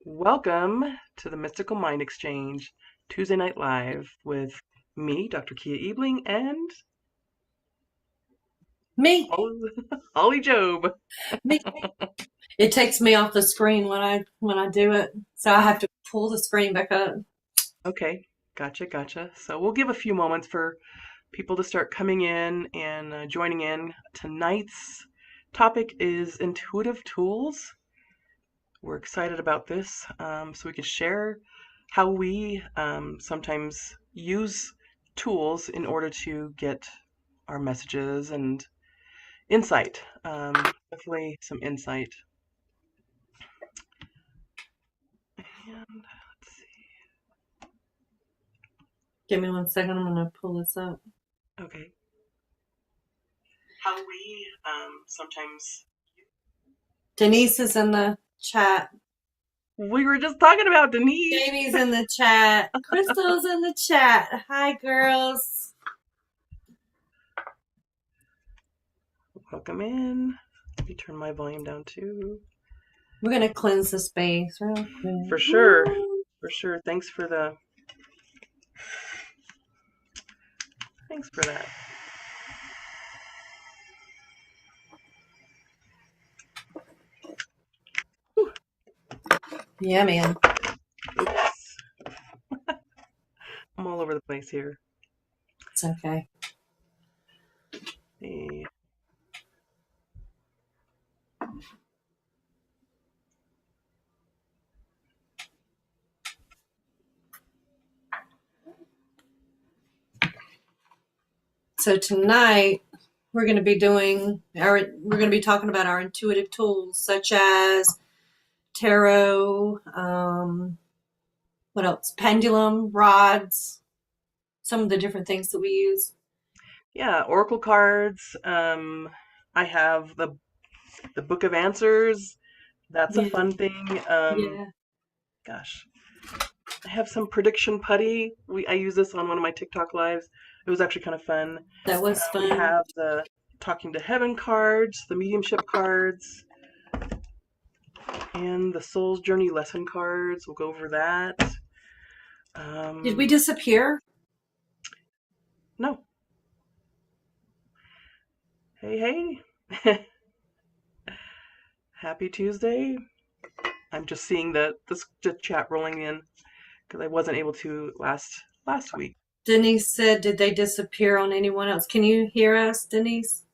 Welcome to the Mystical Mind Exchange, Tuesday Night Live with me, Dr. Cija Ebeling, and Me, Holly Jobe. me. It takes me off the screen when I do it, so I have to pull the screen back up. Okay, gotcha. So we'll give a few moments for people to start coming in and joining in. Tonight's topic is intuitive tools. We're excited about this, so we can share how we sometimes use tools in order to get our messages and insight. Definitely some insight. And let's see. Give me 1 second. I'm gonna pull this up. Okay. How we sometimes. Denise is in the chat. We were just talking about Denise. Jamie's in the chat. Crystal's in the chat. Hi, girls. Welcome in. Let me turn my volume down too. We're gonna cleanse the space real quick. For sure. For sure. Thanks for that. Yeah, man. Oops. I'm all over the place here. It's okay. Hey. So tonight we're going to be talking about our intuitive tools, such as tarot, what else? Pendulum, rods, some of the different things that we use. Yeah, oracle cards. I have the Book of Answers. That's a Yeah. fun thing. Yeah. Gosh, I have some prediction putty. I use this on one of my TikTok lives. It was actually kind of fun. That was We fun. have the Talking to Heaven cards, the Mediumship cards, and the Soul's Journey lesson cards. We'll go over that. Did we disappear? No. Hey. Happy Tuesday. I'm just seeing the chat rolling in because I wasn't able to last week. Denise said, did they disappear on anyone else? Can you hear us, Denise?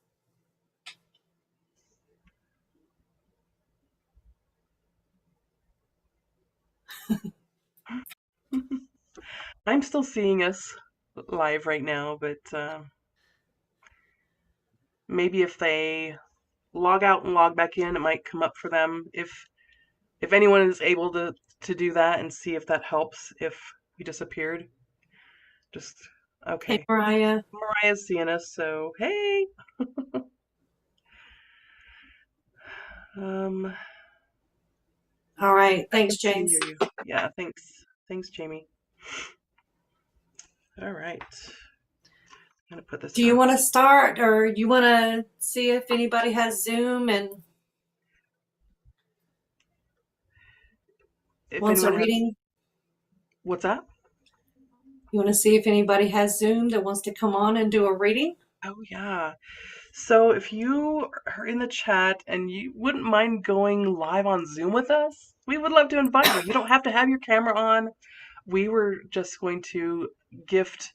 I'm still seeing us live right now, but maybe if they log out and log back in, it might come up for them. If anyone is able to do that and see if that helps if we disappeared. Just okay. Hey, Mariah. Mariah's seeing us, so hey. All right. Thanks, James. Yeah, thanks, Jamie. All right. I'm gonna put this. Do you want to start, or you want to see if anybody has Zoom and wants a reading? What's that? You want to see if anybody has Zoom that wants to come on and do a reading? Oh, yeah. So if you are in the chat and you wouldn't mind going live on Zoom with us, we would love to invite you. You don't have to have your camera on. We were just going to gift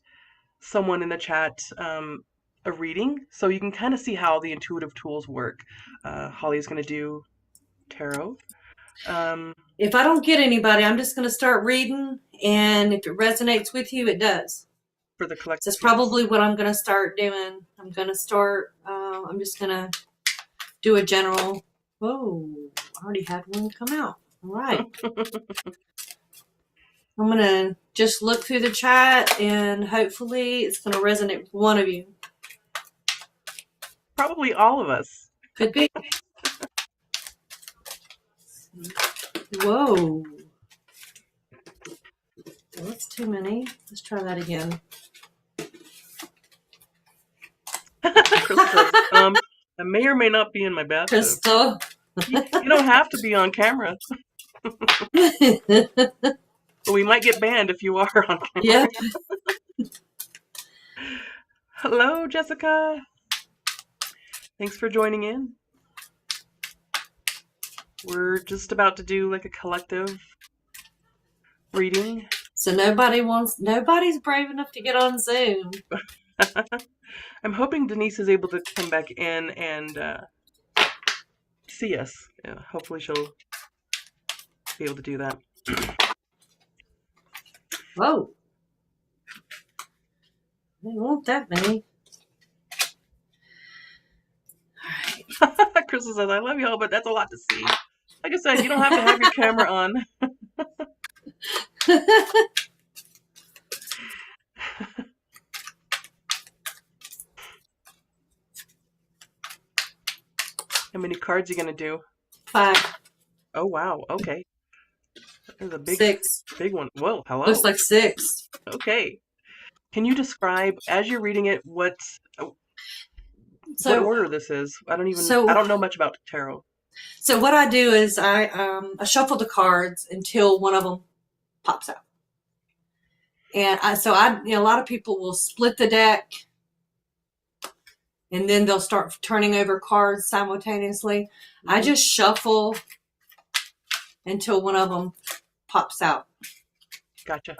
someone in the chat a reading so you can kind of see how the intuitive tools work. Holly's going to do tarot. If I don't get anybody, I'm just going to start reading, and if it resonates with you, it does. For the collective. That's probably what I'm going to start doing. I'm just going to do a general. Whoa, I already had one come out. All right. I'm going to just look through the chat, and hopefully it's going to resonate with one of you. Probably all of us. Could be. Whoa. That's too many. Let's try that again. Crystal, I may or may not be in my bathtub. Crystal. You don't have to be on camera, but we might get banned if you are on camera. Yep. Hello, Jessica. Thanks for joining in. We're just about to do like a collective reading. So nobody's brave enough to get on Zoom. I'm hoping Denise is able to come back in and see us. Hopefully she'll be able to do that. Whoa. I didn't want that many. Crystal says, I love y'all, but that's a lot to see. Like I said, you don't have to have your camera on. How many cards are you going to do? 5. Oh, wow. Okay. There's a 6. big one. Whoa, hello. Looks like 6. Okay. Can you describe, as you're reading it, what order this is? I don't know much about tarot. So what I do is I shuffle the cards until one of them pops out. And a lot of people will split the deck and then they'll start turning over cards simultaneously. Mm-hmm. I just shuffle until one of them pops out. Gotcha.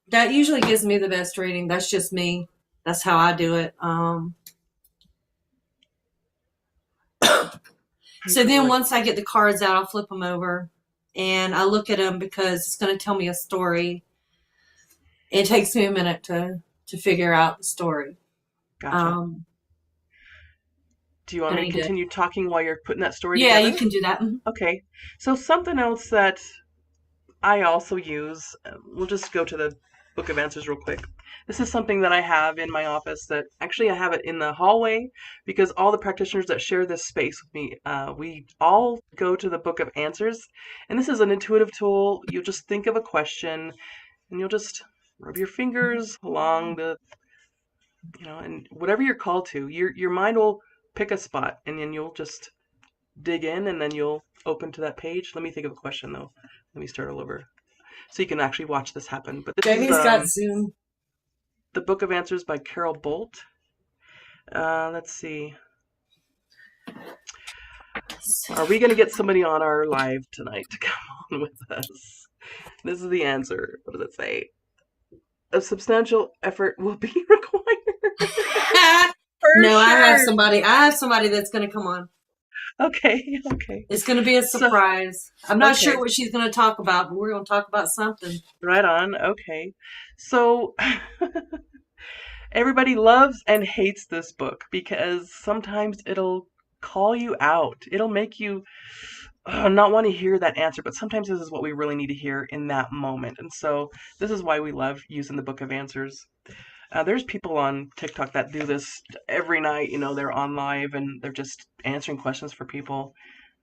That usually gives me the best reading. That's just me. That's how I do it. So then once I get the cards out, I'll flip them over and I look at them because it's going to tell me a story. It takes me a minute to figure out the story. Gotcha. Do you want me to continue talking while you're putting that story together? Yeah, you can do that. Mm-hmm. Okay. So something else that I also use, we'll just go to the Book of Answers real quick. This is something that I have in my office that actually I have it in the hallway because all the practitioners that share this space with me, we all go to the Book of Answers. And this is an intuitive tool. You just think of a question and you'll just rub your fingers along the, and whatever you're called to, your mind will pick a spot and then you'll just dig in and then you'll open to that page. Let me think of a question though. Let me start all over. So you can actually watch this happen. But this Jamie's got Zoom. The Book of Answers by Carol Bolt. Let's see. Are we going to get somebody on our live tonight to come on with us? This is the answer. What does it say? A substantial effort will be required. No, sure. I have somebody that's going to come on. Okay. It's going to be a surprise. I'm not sure what she's going to talk about, but we're going to talk about something. Right on. Okay. So everybody loves and hates this book because sometimes it'll call you out. It'll make you not want to hear that answer, but sometimes this is what we really need to hear in that moment. And so this is why we love using the Book of Answers. There's people on TikTok that do this every night. They're on live and they're just answering questions for people.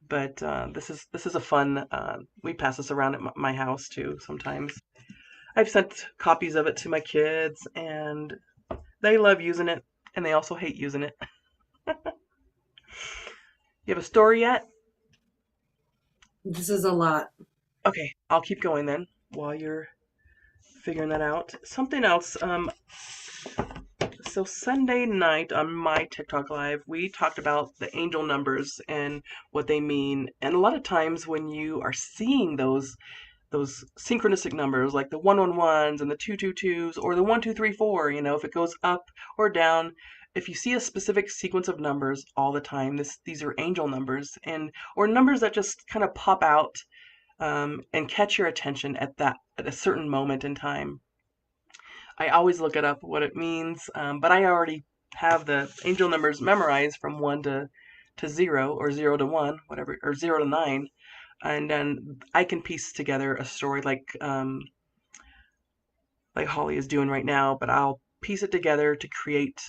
But this is a fun. We pass this around at my house too sometimes. I've sent copies of it to my kids, and they love using it, and they also hate using it. You have a story yet? This is a lot. Okay, I'll keep going then while you're figuring that out. Something else. So Sunday night on my TikTok live, we talked about the angel numbers and what they mean. And a lot of times when you are seeing those synchronistic numbers like the 111s and the 222s or the 1234, if it goes up or down, if you see a specific sequence of numbers all the time, these are angel numbers or numbers that just kind of pop out and catch your attention at a certain moment in time. I always look it up what it means, but I already have the angel numbers memorized from 1 to 0 or 0 to 1, whatever, or 0 to 9. And then I can piece together a story like Holly is doing right now, but I'll piece it together to create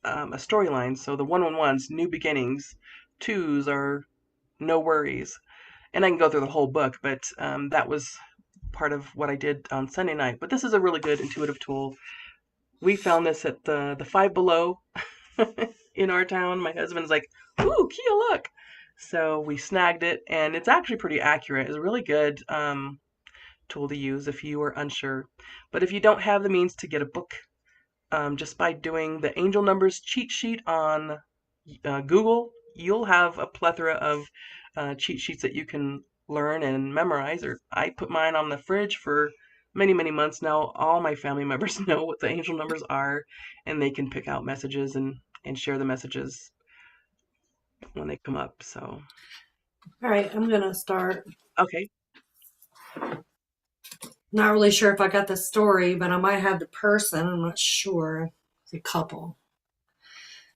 a storyline. So the 111's new beginnings, 2s are no worries, and I can go through the whole book, but that was part of what I did on Sunday night. But this is a really good intuitive tool. We found this at the Five Below in our town. My husband's like, "Ooh, Kia, look!" So we snagged it, and it's actually pretty accurate. It's a really good tool to use if you are unsure. But if you don't have the means to get a book, just by doing the angel numbers cheat sheet on Google, you'll have a plethora of cheat sheets that you can learn and memorize. Or I put mine on the fridge for many, many months now. All my family members know what the angel numbers are, and they can pick out messages and share the messages when they come up. So, All right, I'm gonna start. okay. Not really sure if I got the story, but I might have the person. I'm not sure. It's a couple.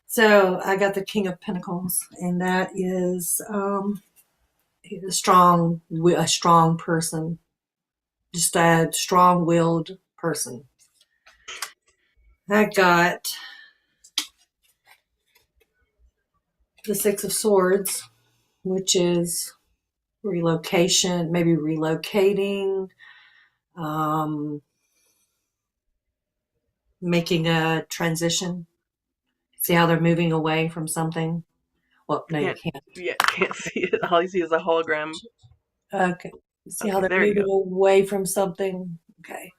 So I got the King of Pentacles, and that is a strong person, just a strong-willed person. I got the Six of Swords, which is relocation, maybe relocating, um, making a transition. See how they're moving away from something? Well, no, you Can't, can't. yeah, can't see it. All you see is a hologram. Okay. See how Okay, they're there you moving go. away from something? Okay.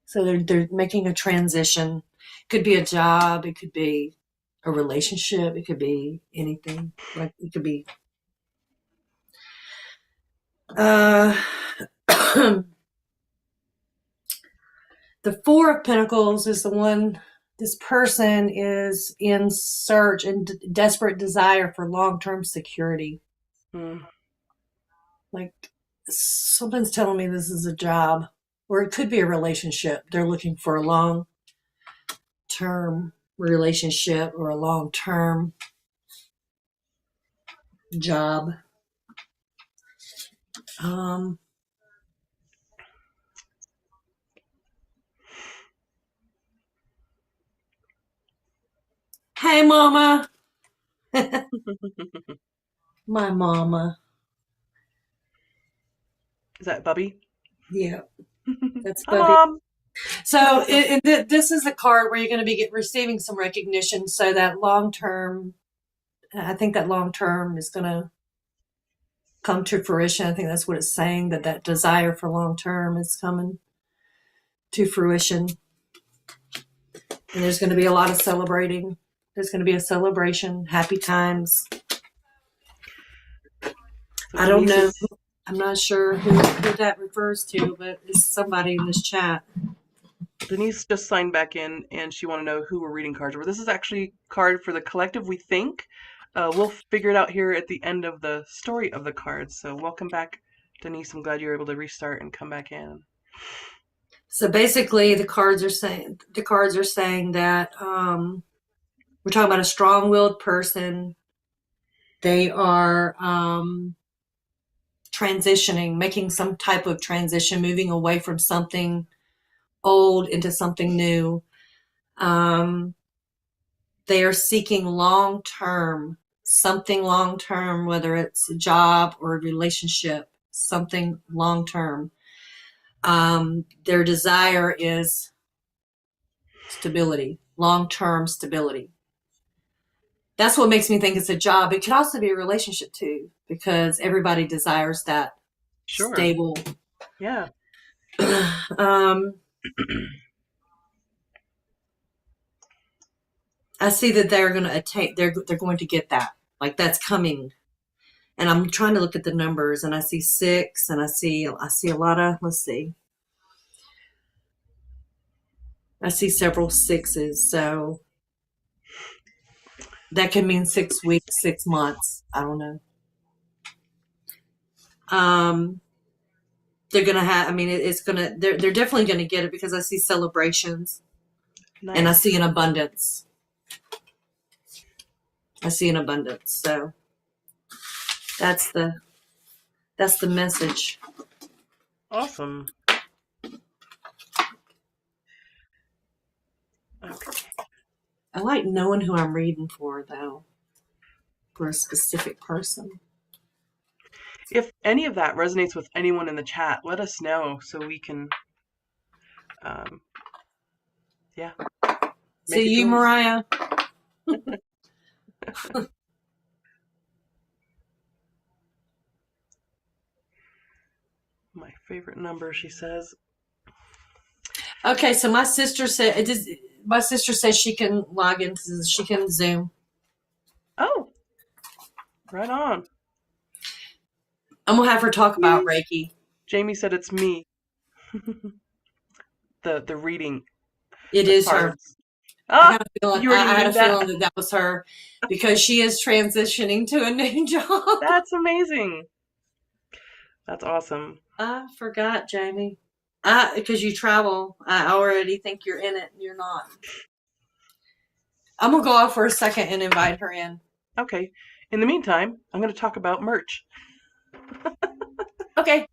So they're making a transition. Could be a job, it could be a relationship, it could be anything. Like it could be uh the Four of Pentacles is the one. This person is in search and desperate desire for long-term security. Mm, Like something's telling me this is a job, or it could be a relationship. They're looking for a long-term relationship or a long-term job. Um, hey, mama. My mama. is that Bubby? Yeah, that's Hi, Bubby. Mom. So this is the card where you're going to be receiving some recognition. So that long term, I think that long term is going to come to fruition. I think that's what it's saying, that that desire for long term is coming to fruition. And there's going to be a lot of celebrating. There's going to be a celebration, happy times. So I don't Denise know. is I'm not sure who that refers to, but it's somebody in this chat. Denise just signed back in, and she wanted to know who we're reading cards for. This is actually a card for the collective, we think. We'll figure it out here at the end of the story of the cards. So welcome back, Denise. I'm glad you were able to restart and come back in. So basically, the cards are saying that we're talking about a strong-willed person. They are transitioning, making some type of transition, moving away from something old into something new. They are seeking something long term, whether it's a job or a relationship, something long term. Their desire is stability, long term stability. That's what makes me think it's a job. It could also be a relationship too, because everybody desires that Sure. stable. Yeah. um, I see that they're going to attain. They're going to get that. Like that's coming. And I'm trying to look at the numbers, and I see 6, and I see a lot of. Let's see. I see several 6s, so that can mean 6 weeks, 6 months. I don't know. Um, they're gonna have. I mean, it's gonna. They're definitely gonna get it because I see celebrations and I see Nice. an abundance. I see an abundance. So that's the message. Awesome. Okay. I like knowing who I'm reading for, though, for a specific person. If any of that resonates with anyone in the chat, let us know so we can, um, yeah, make See you, adjustments. Mariah. favorite number, she says. Okay, so my sister says she can log into, she can Zoom. Oh, right on. I'm gonna have her talk about Reiki. Jamie said it's me. The reading It the is her. cards. Ah, you already I had knew a that. feeling that that was her because she is transitioning to a new job. That's amazing. That's awesome. I forgot, Jamie. Because you travel, I already think you're in it. And you're not. I'm gonna go off for a second and invite her in. Okay. In the meantime, I'm going to talk about merch. Okay.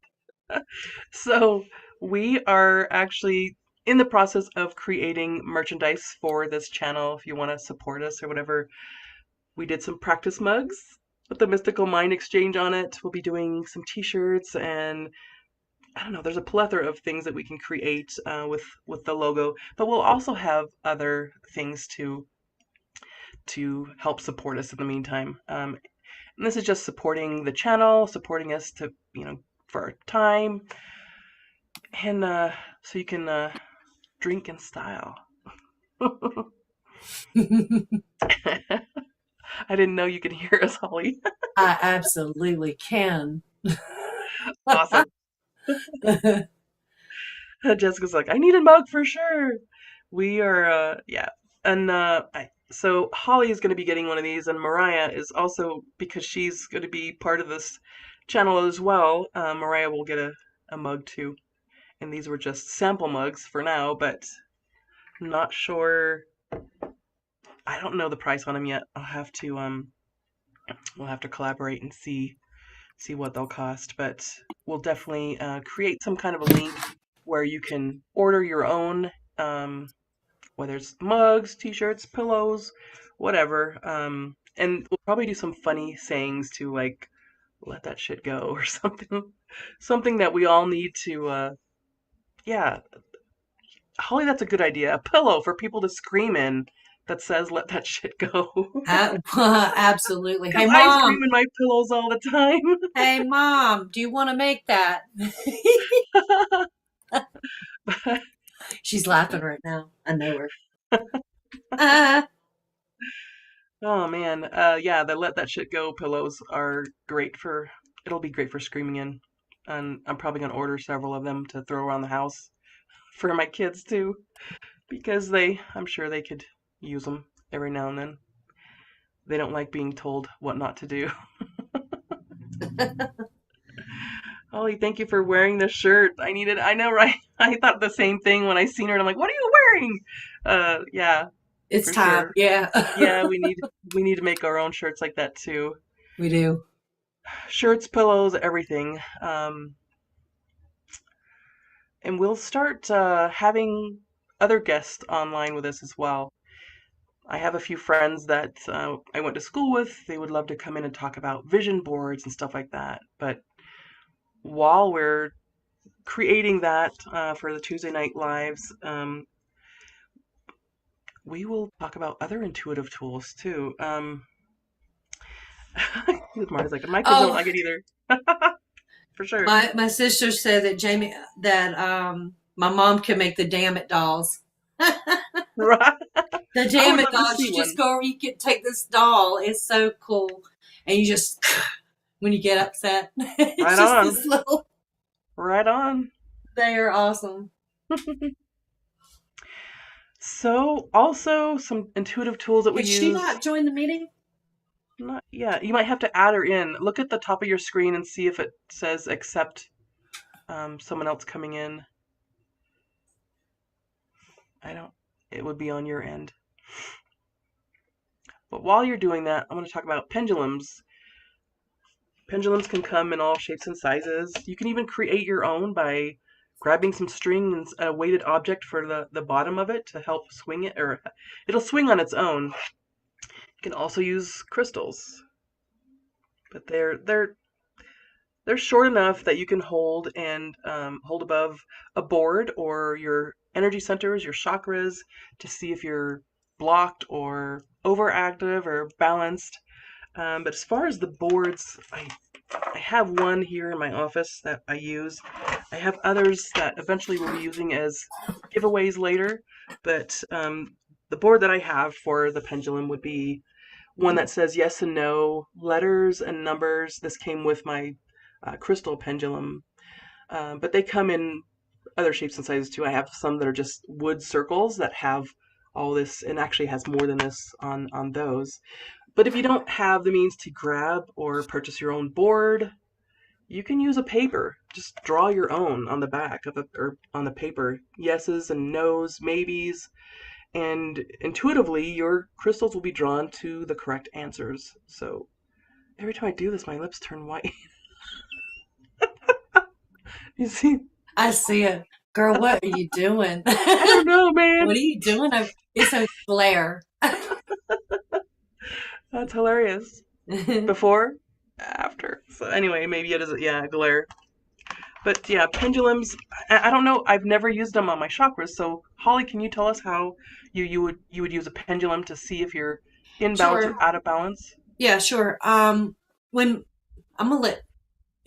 So, we are actually in the process of creating merchandise for this channel. If you want to support us or whatever, we did some practice mugs with the Mystical Mind Exchange on it. We'll be doing some t-shirts, and I don't know, there's a plethora of things that we can create with the logo, but we'll also have other things to help support us in the meantime. And this is just supporting the channel, supporting us to, for our time, and so you can drink in style. I didn't know you could hear us, Holly. I absolutely can. Awesome. Jessica's like, I need a mug for sure. We are, yeah. And so Holly is going to be getting one of these, and Mariah is also, because she's going to be part of this channel as well. Mariah will get a mug too. And these were just sample mugs for now, but I'm not sure. I don't know the price on them yet. We'll have to collaborate and see what they'll cost, but we'll definitely create some kind of a link where you can order your own, whether it's mugs, t-shirts, pillows, whatever. And we'll probably do some funny sayings to like let that shit go or something that we all need to. Yeah, Holly, that's a good idea. A pillow for people to scream in that says "Let that shit go." Absolutely. Hey, Because I scream mom. in my pillows all the time. Hey, mom. Do you want to make that? She's laughing right now. I know her. Uh, Oh man, yeah, the "Let that shit go" pillows are great for. It'll be great for screaming in, and I'm probably gonna order several of them to throw around the house for my kids too, because I'm sure they could use them every now and then. They don't like being told what not to do. Holly, thank you for wearing this shirt. I know, right? I thought the same thing when I seen her, and I'm like, what are you wearing? Yeah, it's for time. sure. Yeah. Yeah, we need to make our own shirts like that too. We do. Shirts, pillows, everything. And we'll start having other guests online with us as well. I have a few friends that I went to school with. They would love to come in and talk about vision boards and stuff like that. But while we're creating that for the Tuesday night lives, we will talk about other intuitive tools too. Marty's like, my kids don't Oh, like it either. For sure. my sister said that my mom can make the damn it dolls. Right. The I damn would it love to dolls. see You just one. go. You can take this doll. It's so cool, and you just when you get upset, it's Right just on. this little. Right on. They are awesome. So, also some intuitive tools that we Did she use. not join the meeting? Not yet. You might have to add her in. Look at the top of your screen and see if it says accept someone else coming in. I don't. It would be on your end. But while you're doing that, I'm going to talk about pendulums. Pendulums can come in all shapes and sizes. You can even create your own by grabbing some string and a weighted object for the bottom of it to help swing it, or it'll swing on its own. You can also use crystals, but they're short enough that you can hold and hold above a board or your energy centers, your chakras, to see if you're blocked or overactive or balanced. But as far as the boards, I have one here in my office that I use. I have others that eventually we'll be using as giveaways later, but the board that I have for the pendulum would be one that says yes and no, letters and numbers. This came with my crystal pendulum, but they come in other shapes and sizes too. I have some that are just wood circles that have all this, and actually has more than this on those. But if you don't have the means to grab or purchase your own board, you can use a paper. Just draw your own on the back of or on the paper. Yeses and nos, maybes, and intuitively your crystals will be drawn to the correct answers. So every time I do this, my lips turn white. You see? I see it. Girl, what are you doing? I don't know, What man. are you doing? It's a glare. That's hilarious. Before, after. So anyway, maybe it is, yeah, glare. But yeah, pendulums. I don't know. I've never used them on my chakras. So Holly, can you tell us how you would use a pendulum to see if you're in balance or Sure. out of balance? Yeah, sure. When I'm gonna let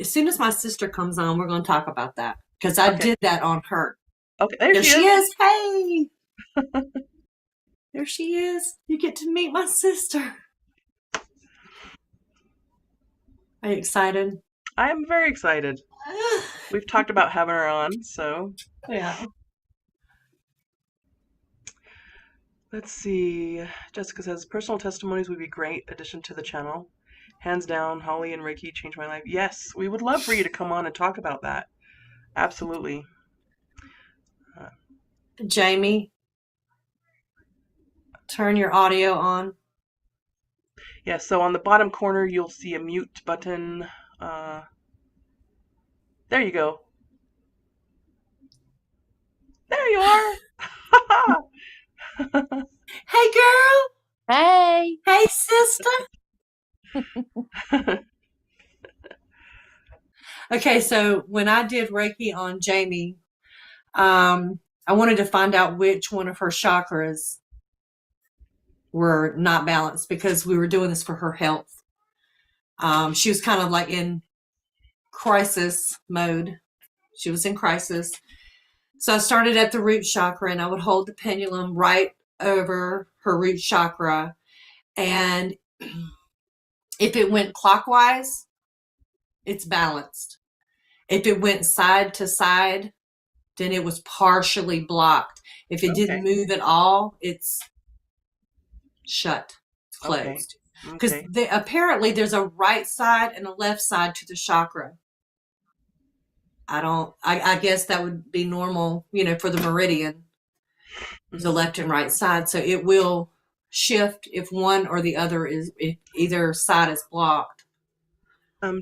as soon as my sister comes on, we're gonna talk about that because I Okay. did that on her. Okay. There There she she is. is. Hey, there she is. You get to meet my sister. Are you excited? I am very excited. We've talked about having her on, so Yeah. let's see. Jessica says personal testimonies would be great addition to the channel. Hands down, Holly and Reiki changed my life. Yes, we would love for you to come on and talk about that. Absolutely. Uh, Jamie, turn your audio on. yeah, so on the bottom corner, you'll see a mute button. Uh, there you go. There you are. Hey, girl. Hey. Hey, sister. Okay, so when I did Reiki on Jamie, I wanted to find out which one of her chakras were not balanced because we were doing this for her health. She was kind of like in crisis mode. She was in crisis. So I started at the root chakra and I would hold the pendulum right over her root chakra. And if it went clockwise, it's balanced. If it went side to side, then it was partially blocked. If it didn't Okay. move at all, it's shut. It's Okay. closed. Because Okay. apparently there's a right side and a left side to the chakra. I guess that would be normal, for the meridian, the Mhm. left and right side. So it will shift if one or the other if either side is blocked.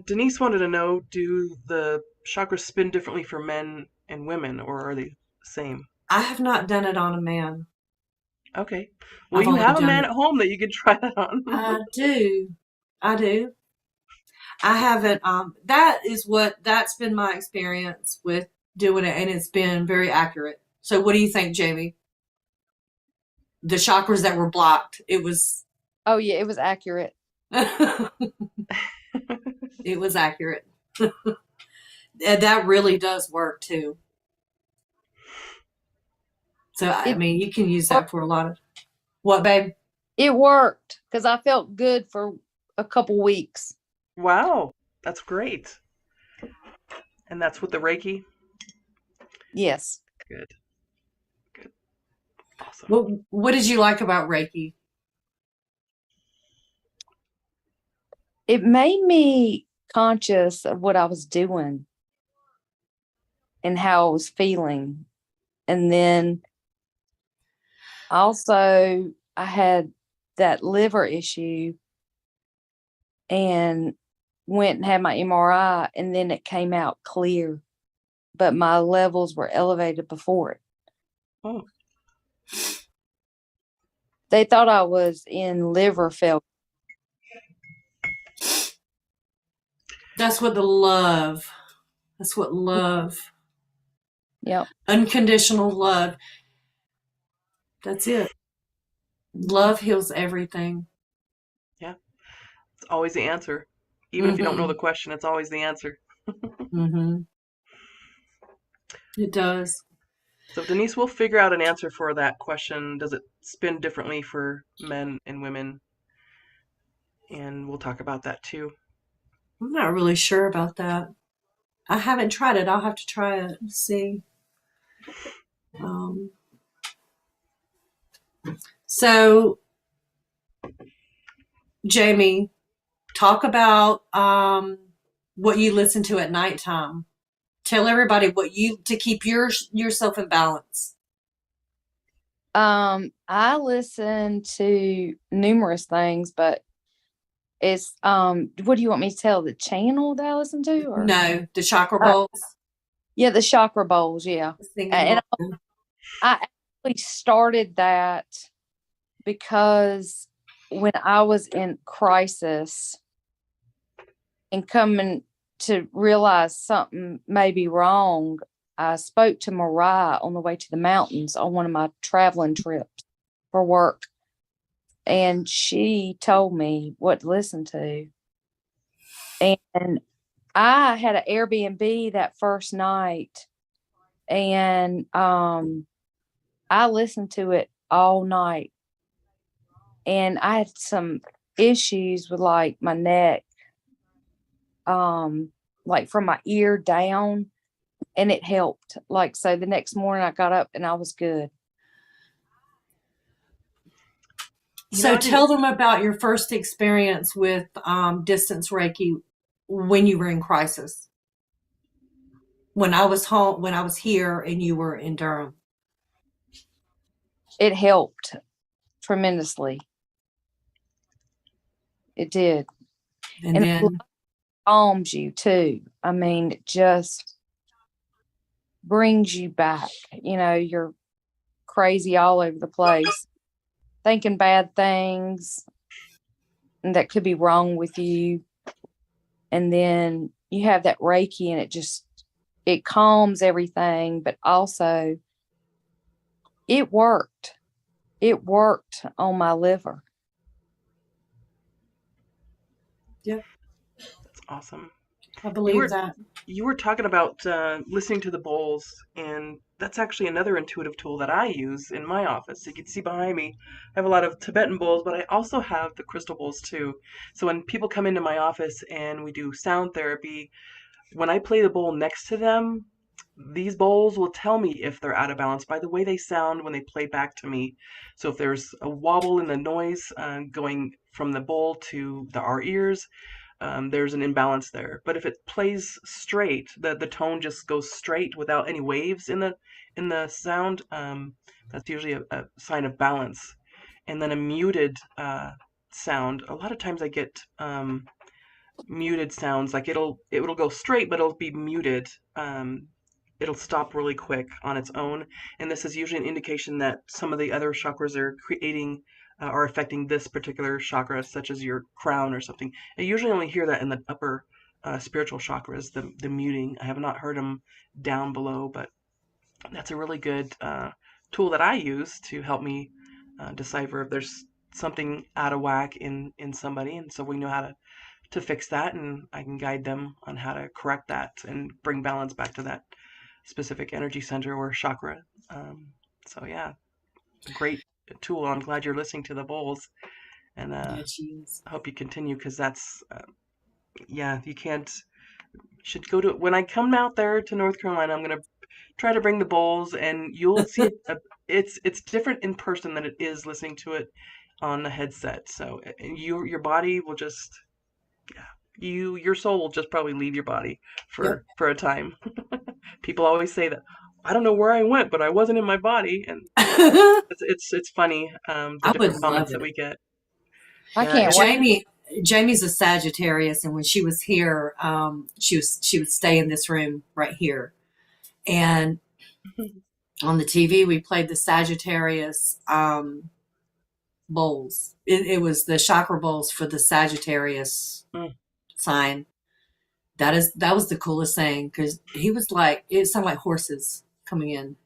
Denise wanted to know, do the chakras spin differently for men and women, or are they the same? I have not done it on a man. Okay. Well, I've you only have a done man it. at home that you can try that on. I do. I do. I haven't. That's been my experience with doing it, and it's been very accurate. So, what do you think, Jamie? The chakras that were blocked, it was. Oh yeah, it was accurate. It was accurate. And that really does work too. So, I It mean, you can use that worked. for a lot of what, babe? It worked because I felt good for a couple weeks. Wow, that's great. And that's with the Reiki? Yes. Good, good, awesome. What did you like about Reiki? It made me conscious of what I was doing and how I was feeling. And then also I had that liver issue and went and had my MRI and then it came out clear, but my levels were elevated before it. Oh, They thought I was in liver failure. That's what the love. That's what love, Yep. unconditional love. That's it. Love heals everything. yeah, it's always the answer. Even if you don't know the Mm-hmm. question, it's always the answer. Mm-hmm. It does. So Denise, we'll figure out an answer for that question. Does it spin differently for men and women? And we'll talk about that too. I'm not really sure about that. I haven't tried it. I'll have to try it and see. Um, so, Jamie, talk about what you listen to at nighttime. Tell everybody what you to keep yourself in balance. I listen to numerous things, but it's what do you want me to tell the channel that I listen to or No, the chakra uh, bowls, yeah, the chakra bowls, yeah. the singing And bowl. I actually started that because when I was in crisis and coming to realize something may be wrong, I spoke to Mariah on the way to the mountains on one of my traveling trips for work. And she told me what to listen to. And I had an Airbnb that first night and I listened to it all night. And I had some issues with like my neck, like from my ear down, and it helped. Like, so the next morning I got up and I was good. So I didn't. tell them about your first experience with distance Reiki when you were in crisis. When I was home, when I was here, and you were in Durham. It helped tremendously. It did. And And it then, calms you too. I mean, it just brings you back. You're crazy all over the place, thinking bad things that could be wrong with you. And then you have that Reiki and it calms everything, but also it worked. It worked on my liver. yeah, That's awesome. I You believe were that. you were talking about listening to the bowls, and that's actually another intuitive tool that I use in my office. You can see behind me, I have a lot of Tibetan bowls, but I also have the crystal bowls too. So when people come into my office and we do sound therapy, when I play the bowl next to them, these bowls will tell me if they're out of balance by the way they sound when they play back to me. So if there's a wobble in the noise going from the bowl to our ears, there's an imbalance there. But if it plays straight, the tone just goes straight without any waves in the sound, that's usually a sign of balance. And then a muted sound. A lot of times I get muted sounds, like it'll go straight, but it'll be muted. It'll stop really quick on its own, and this is usually an indication that some of the other chakras are creating or affecting this particular chakra, such as your crown or something. I usually only hear that in the upper spiritual chakras, the muting. I have not heard them down below, but that's a really good tool that I use to help me decipher if there's something out of whack in somebody, and so we know how to fix that, and I can guide them on how to correct that and bring balance back to that specific energy center or chakra. So yeah, great tool. I'm glad you're listening to the bowls, and Yeah, she is. I hope you continue because that's yeah, you can't. Should go to when I come out there to North Carolina. I'm gonna try to bring the bowls, and you'll see it. It's different in person than it is listening to it on the headset. So your body will just yeah, your soul will just probably leave your body Yep. for a time. People always say that I don't know where I went, but I wasn't in my body, and I it's funny the would different love comments that it. we get. I Yeah, can't wait. Jamie's a Sagittarius, and when she was here, she would stay in this room right here, and on the TV we played the Sagittarius bowls. It was the chakra bowls for the Sagittarius Mm. sign. That was the coolest thing because he was like it sounded like horses coming in.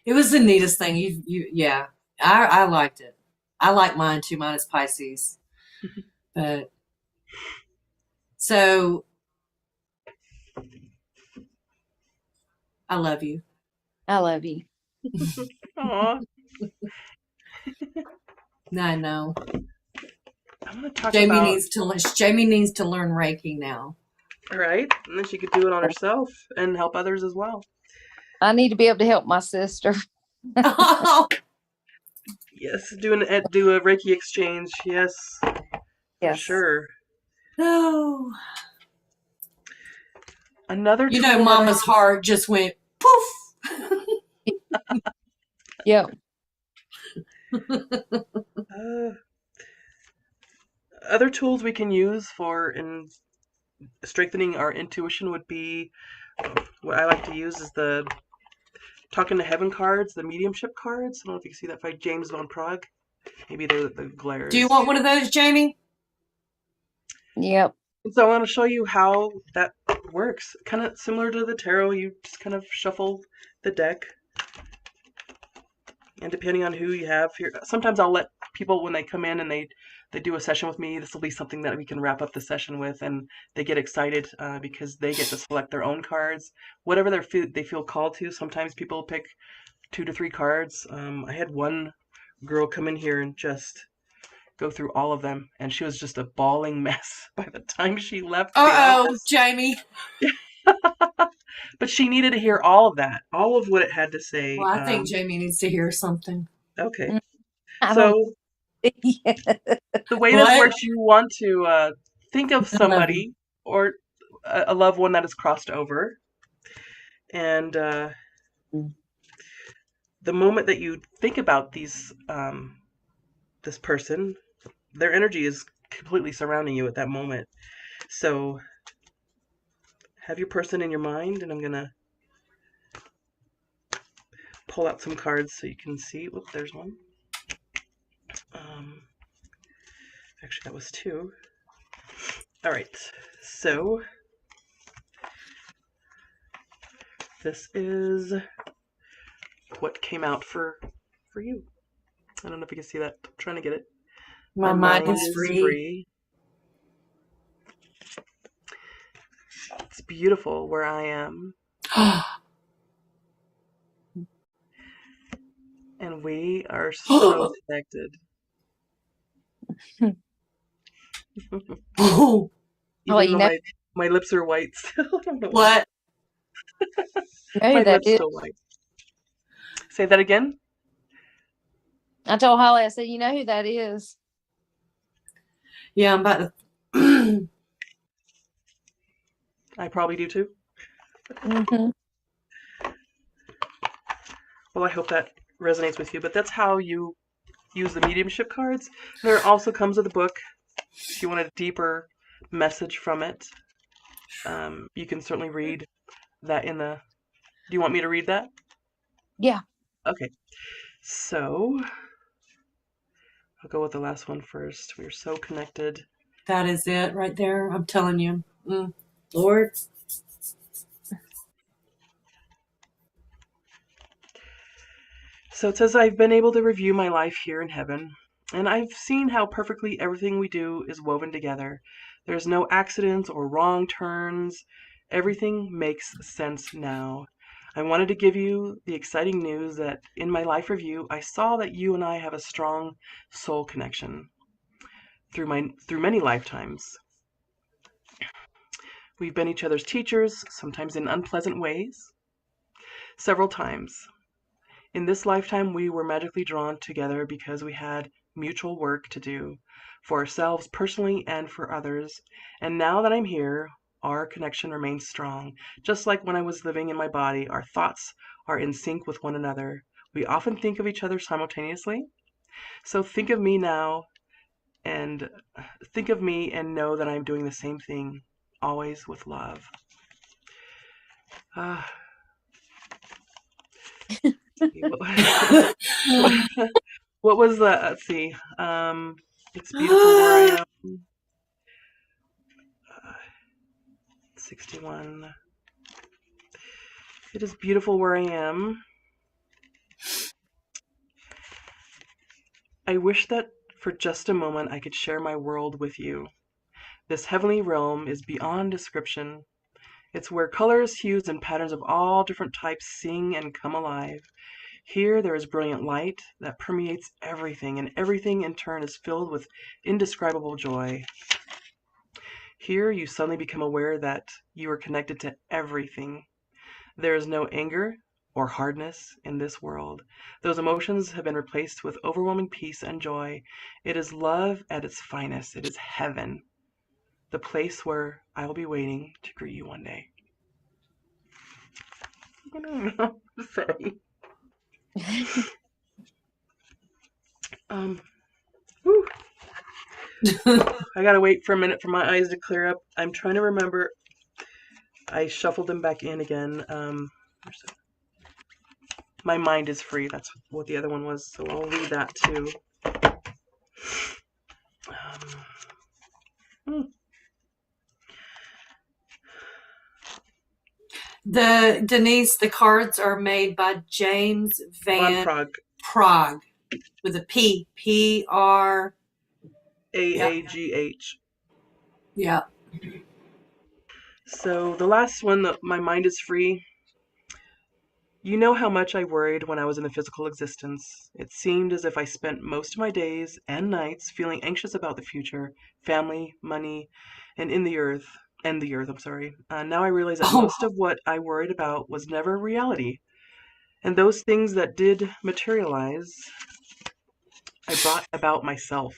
It was the neatest thing. You yeah. I liked it. I like mine too. Mine is Pisces, but So I love you. I love you. Aw, I know. I'm gonna talk Jamie about, needs to learn Reiki now. right? And then she could do it on herself and help others as well. I need to be able to help my sister. Oh, Yes, do a Reiki exchange. Yes, for Yes. sure. no. Another You know, tool that Mama's heart just went poof. Yep. Other tools we can use for in strengthening our intuition would be what I like to use is the Talking to Heaven cards, the mediumship cards. I don't know if you can see that by James Von Prague. Maybe they're the glares. Do you want one of those, Jamie? Yep. And so I want to show you how that works. Kind of similar to the tarot, you just kind of shuffle the deck. And depending on who you have here, sometimes I'll let people, when they come in and they do a session with me, this will be something that we can wrap up the session with, and they get excited because they get to select their own cards, whatever they feel called to. Sometimes people pick 2 to 3 cards. I had one girl come in here and just go through all of them, and she was just a bawling mess by the time she left the office. Jamie. But she needed to hear all of that, all of what it had to say. Well, I think Jamie needs to hear something. Okay. I So don't. the way this What? works, you want to think of I love you. somebody or a loved one that is crossed over, and the moment that you think about this person, their energy is completely surrounding you at that moment. So have your person in your mind, and I'm gonna pull out some cards so you can see. Whoop, there's one. Actually, that was 2. All right, so this is what came out for you. I don't know if you can see that. I'm trying to get it. My mind is free. It's beautiful where I am, and we are so connected. Oh, Well, Even you though know, my lips are white still. I don't know why. what? you know who My that lips is. still white. Say that again. I told Holly, I said, you know who that is. Yeah, I'm about to. I probably do too. Mm-hmm. Well, I hope that resonates with you. But that's how you use the mediumship cards. There also comes with a book. If you want a deeper message from it, you can certainly read that in the. Do you want me to read that? Yeah. Okay. So I'll go with the last one first. We are so connected. That is it right there. I'm telling you. Lord. So it says, I've been able to review my life here in heaven, and I've seen how perfectly everything we do is woven together. There's no accidents or wrong turns. Everything makes sense now. I wanted to give you the exciting news that in my life review, I saw that you and I have a strong soul connection through many lifetimes. We've been each other's teachers, sometimes in unpleasant ways, several times. In this lifetime, we were magically drawn together because we had mutual work to do for ourselves personally and for others. And now that I'm here, our connection remains strong. Just like when I was living in my body, our thoughts are in sync with one another. We often think of each other simultaneously. So think of me now and think of me and know that I'm doing the same thing, always with love. What was that? Let's see. It's beautiful where I am. 61. It is beautiful where I am. I wish that for just a moment I could share my world with you. This heavenly realm is beyond description. It's where colors, hues, and patterns of all different types sing and come alive. Here there is brilliant light that permeates everything, and everything in turn is filled with indescribable joy. Here you suddenly become aware that you are connected to everything. There is no anger or hardness in this world. Those emotions have been replaced with overwhelming peace and joy. It is love at its finest. It is heaven, the place where I will be waiting to greet you one day. I don't know what to say. Um, whew. I gotta wait for a minute for my eyes to clear up. I'm trying to remember. I shuffled them back in again. My mind is free. That's what the other one was. So I'll read that too. Hmm. The cards are made by James Von Van Prague. Prague with a P. P-R. AAGH. Yeah. So the last one, my mind is free. You know how much I worried when I was in the physical existence. It seemed as if I spent most of my days and nights feeling anxious about the future, family, money, and the earth, I'm sorry. Now I realize that Oh, most of what I worried about was never reality. And those things that did materialize, I brought about myself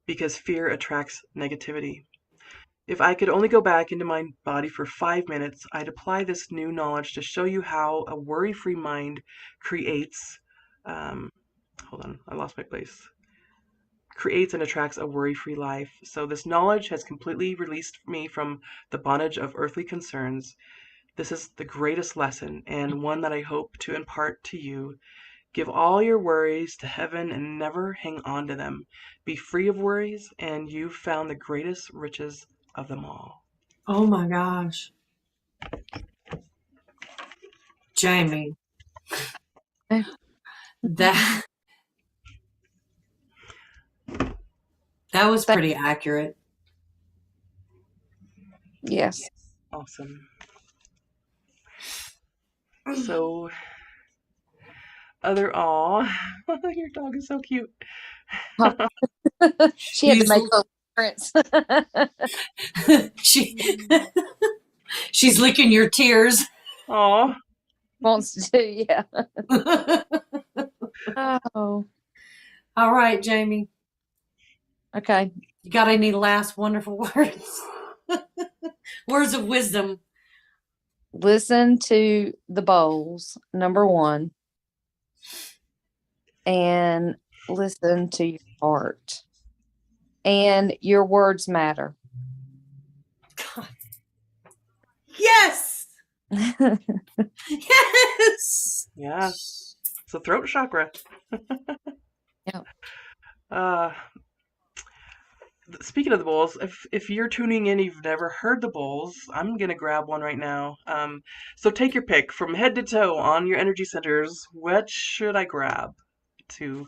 because fear attracts negativity. If I could only go back into my body for 5 minutes, I'd apply this new knowledge to show you how a worry-free mind creates, um, hold on, I lost my place, creates and attracts a worry-free life. So this knowledge has completely released me from the bondage of earthly concerns. This is the greatest lesson and one that I hope to impart to you. Give all your worries to heaven and never hang on to them. Be free of worries, and you've found the greatest riches of them all. oh my gosh. Jamie, that that was pretty accurate. Yes. Awesome. So, other aw, your dog is so cute. She had to She's make her appearance. she she's licking your tears. Aw, Wants to, yeah. Oh, All right, Jamie. okay. You got any last wonderful words? Words of wisdom. Listen to the bowls, number one, and listen to your heart. And your words matter. God. Yes. Yes. yeah, it's the throat chakra. Yeah. Uh, Speaking of the bowls, if you're tuning in, you've never heard the bowls, I'm gonna grab one right now. So take your pick from head to toe on your energy centers. What should I grab to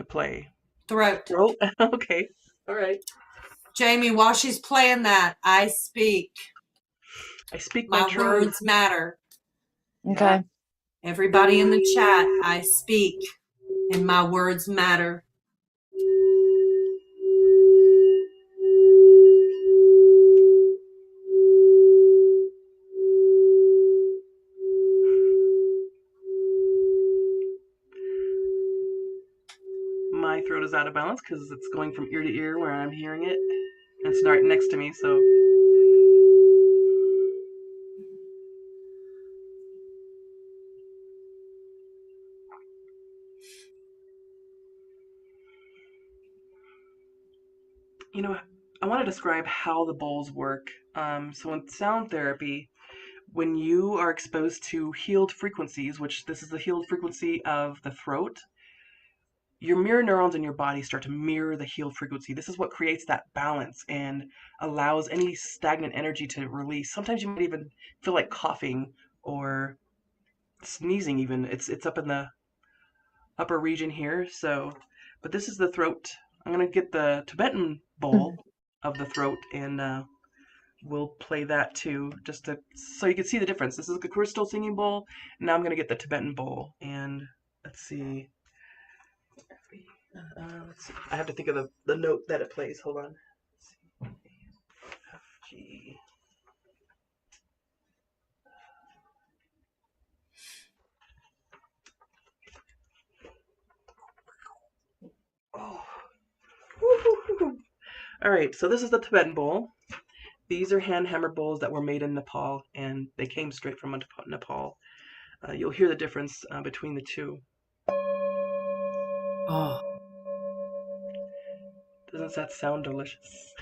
play? Throat. Throat. Okay. All right. Jamie, while she's playing that, I speak. I speak my My truth. words matter. Okay. Yeah. Everybody in the chat, I speak, and my words matter. My throat is out of balance because it's going from ear to ear where I'm hearing it. And it's right next to me, so. You know, I want to describe how the bowls work. So in sound therapy, when you are exposed to healed frequencies, which this is the healed frequency of the throat, your mirror neurons in your body start to mirror the healed frequency. This is what creates that balance and allows any stagnant energy to release. Sometimes you might even feel like coughing or sneezing even. It's up in the upper region here. So, but this is the throat. I'm gonna get the Tibetan bowl. of the throat, and we'll play that too, just so you can see the difference. This is the crystal singing bowl. Now I'm going to get the Tibetan bowl, and let's see. Let's see. I have to think of the note that it plays. Hold on. Let's see. F, G. Oh. All right, so this is the Tibetan bowl. These are hand hammered bowls that were made in Nepal, and they came straight from Nepal. You'll hear the difference between the two. Oh, Doesn't that sound delicious?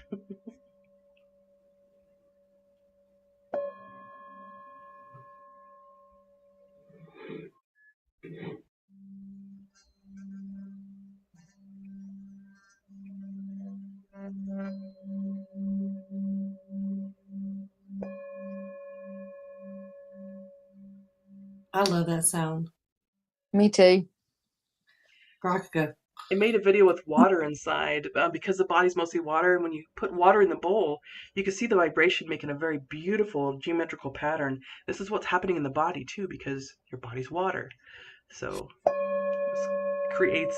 I love that sound. Me too. Raka. I made a video with water inside because the body's mostly water, and when you put water in the bowl, you can see the vibration making a very beautiful geometrical pattern. This is what's happening in the body too, because your body's water. So this creates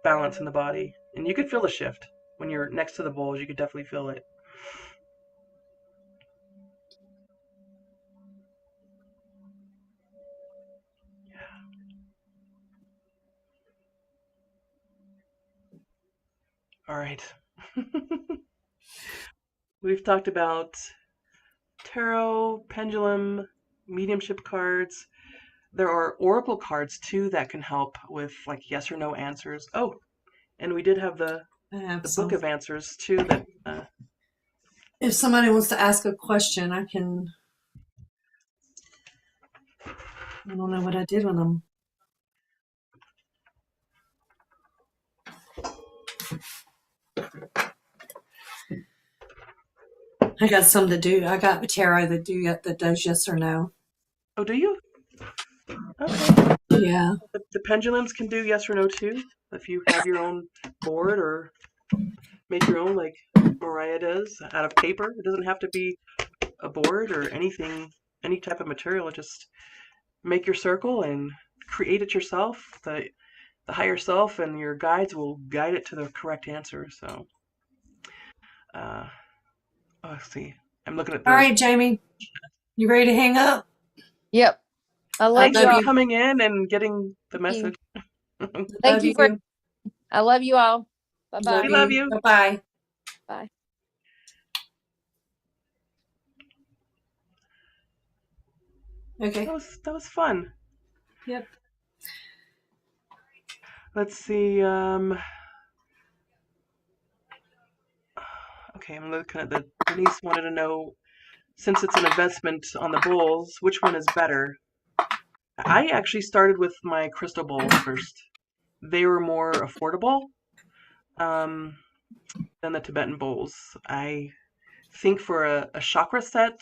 balance in the body, and you could feel the shift when you're next to the bowls. You could definitely feel it. All right. We've talked about tarot, pendulum, mediumship cards. There are oracle cards too that can help with like yes or no answers. Oh, and we did have I have the book some. of answers too. That If somebody wants to ask a question, I can. I don't know what I did with them. I got some to do. I got tarot that does yes or no. oh, do you? Okay. Yeah. The pendulums can do yes or no too. If you have your own board or make your own like Mariah does out of paper, it doesn't have to be a board or anything, any type of material. Just make your circle and create it yourself. The higher self and your guides will guide it to the correct answer. So, oh, let's see. I'm looking at All right, Jamie. You ready to hang up? Yep. I love Thanks you for all. coming in and getting the message. Thank Love you for. you. I love you all. Bye bye. We love you. Bye-bye. Bye. Okay. That was fun. Yep. Let's see. Okay, I'm looking at the Denise wanted to know, since it's an investment on the bowls, which one is better? I actually started with my crystal bowls first. They were more affordable than the Tibetan bowls. I think for a chakra set,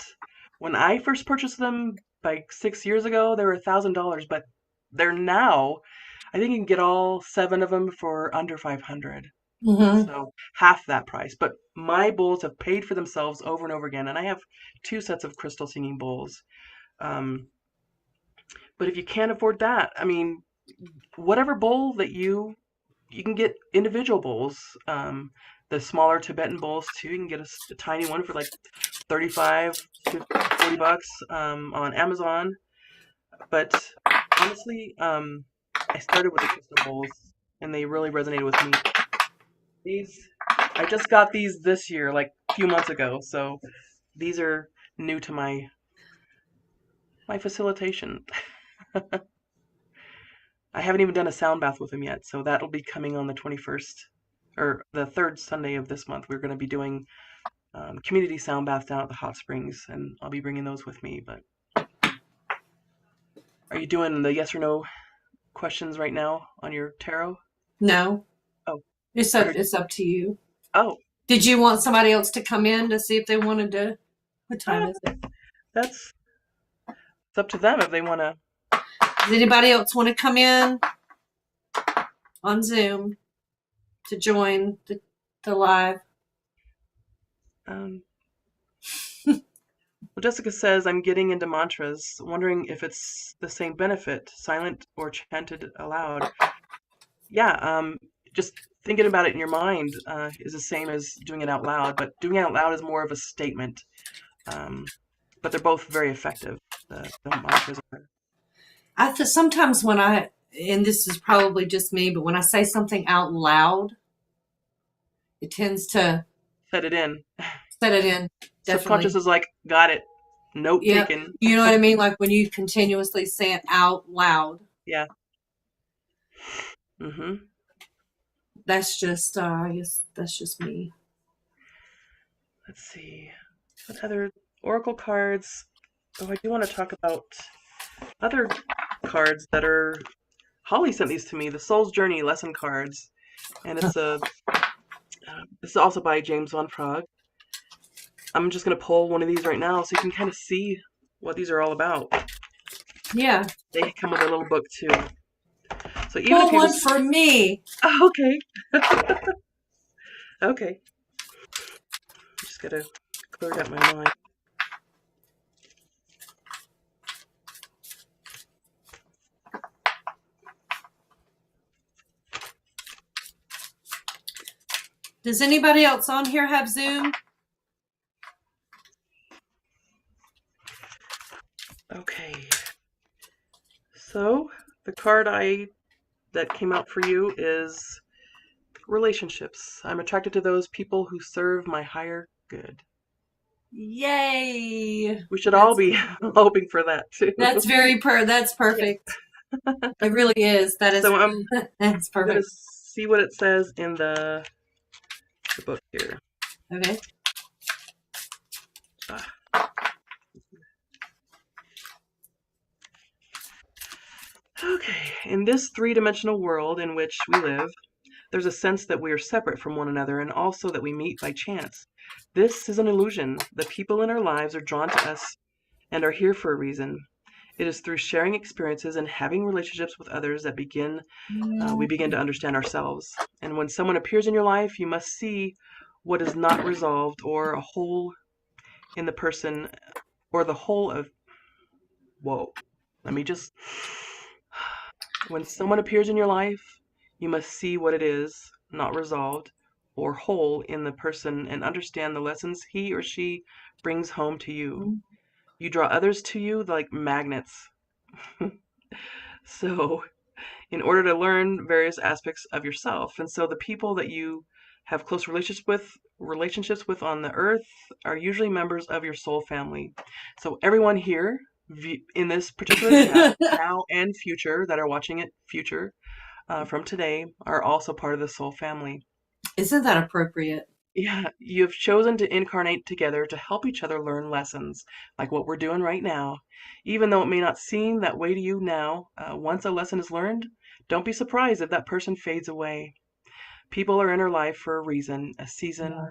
when I first purchased them like 6 years ago, they were $1,000, but they're now, I think you can get all 7 of them for under 500. Mm-hmm. So half that price. But my bowls have paid for themselves over and over again, and I have 2 sets of crystal singing bowls. Um, but if you can't afford that, I mean, whatever bowl that you can get individual bowls. The smaller Tibetan bowls too. You can get a tiny one for like 35 to 40 bucks on Amazon. But honestly, I started with the crystal bowls, and they really resonated with me. I just got these this year, like a few months ago, so these are new to my facilitation. I haven't even done a sound bath with them yet, so that'll be coming on the 21st or the third Sunday of this month. We're going to be doing community sound baths down at the hot springs, and I'll be bringing those with me. But are you doing the yes or no questions right now on your tarot? No. Oh, It's up to you. oh, Did you want somebody else to come in to see if they wanted to? What time is it? it's up to them if they want to. Does anybody else want to come in on Zoom to join the live? Um, well, Jessica says, I'm getting into mantras, wondering if it's the same benefit, silent or chanted aloud. Yeah, just thinking about it in your mind is the same as doing it out loud, but doing it out loud is more of a statement. Um, but they're both very effective. The mantras are. Sometimes when and this is probably just me, but when I say something out loud, it tends to Set it in. set it in. Subconscious Definitely. is like, got it. Note Yep. taken. You know what I mean? Like when you continuously say it out loud. Yeah. Mm-hmm. That's just, I guess that's just me. Let's see. What other oracle cards? Oh, I do want to talk about other cards that are. Holly sent these to me, the Soul's Journey lesson cards, and it's also by James Van Praagh. I'm just gonna pull one of these right now so you can kind of see what these are all about. Yeah. They come with a little book too. So even if Pull you one just for me. oh, okay, okay, just gotta clear out my mind. Does anybody else on here have Zoom? Okay, so the card that came out for you is relationships. I'm attracted to those people who serve my higher good. Yay. We should all That's be hoping for that too. that's that's Yeah. perfect. It really is. That is So I'm that's gonna perfect. see what it says in the book here. Okay. Ah. Okay, in this three-dimensional world in which we live, there's a sense that we are separate from one another and also that we meet by chance. This is an illusion. The people in our lives are drawn to us and are here for a reason. It is through sharing experiences and having relationships with others that we begin to understand ourselves. And when someone appears in your life, you must see what is not resolved or a hole in the person or the whole of. Whoa. Let me just. When someone appears in your life, you must see what it is not resolved or whole in the person and understand the lessons he or she brings home to you. You draw others to you like magnets. So, in order to learn various aspects of yourself. And so the people that you have close relationships with on the earth are usually members of your soul family. So everyone here in this particular chat, now and future, that are watching it future from today, are also part of the soul family. Isn't that appropriate? Yeah, you've chosen to incarnate together to help each other learn lessons, like what we're doing right now. Even though it may not seem that way to you now, once a lesson is learned, don't be surprised if that person fades away. People are in our life for a reason, a season, I'm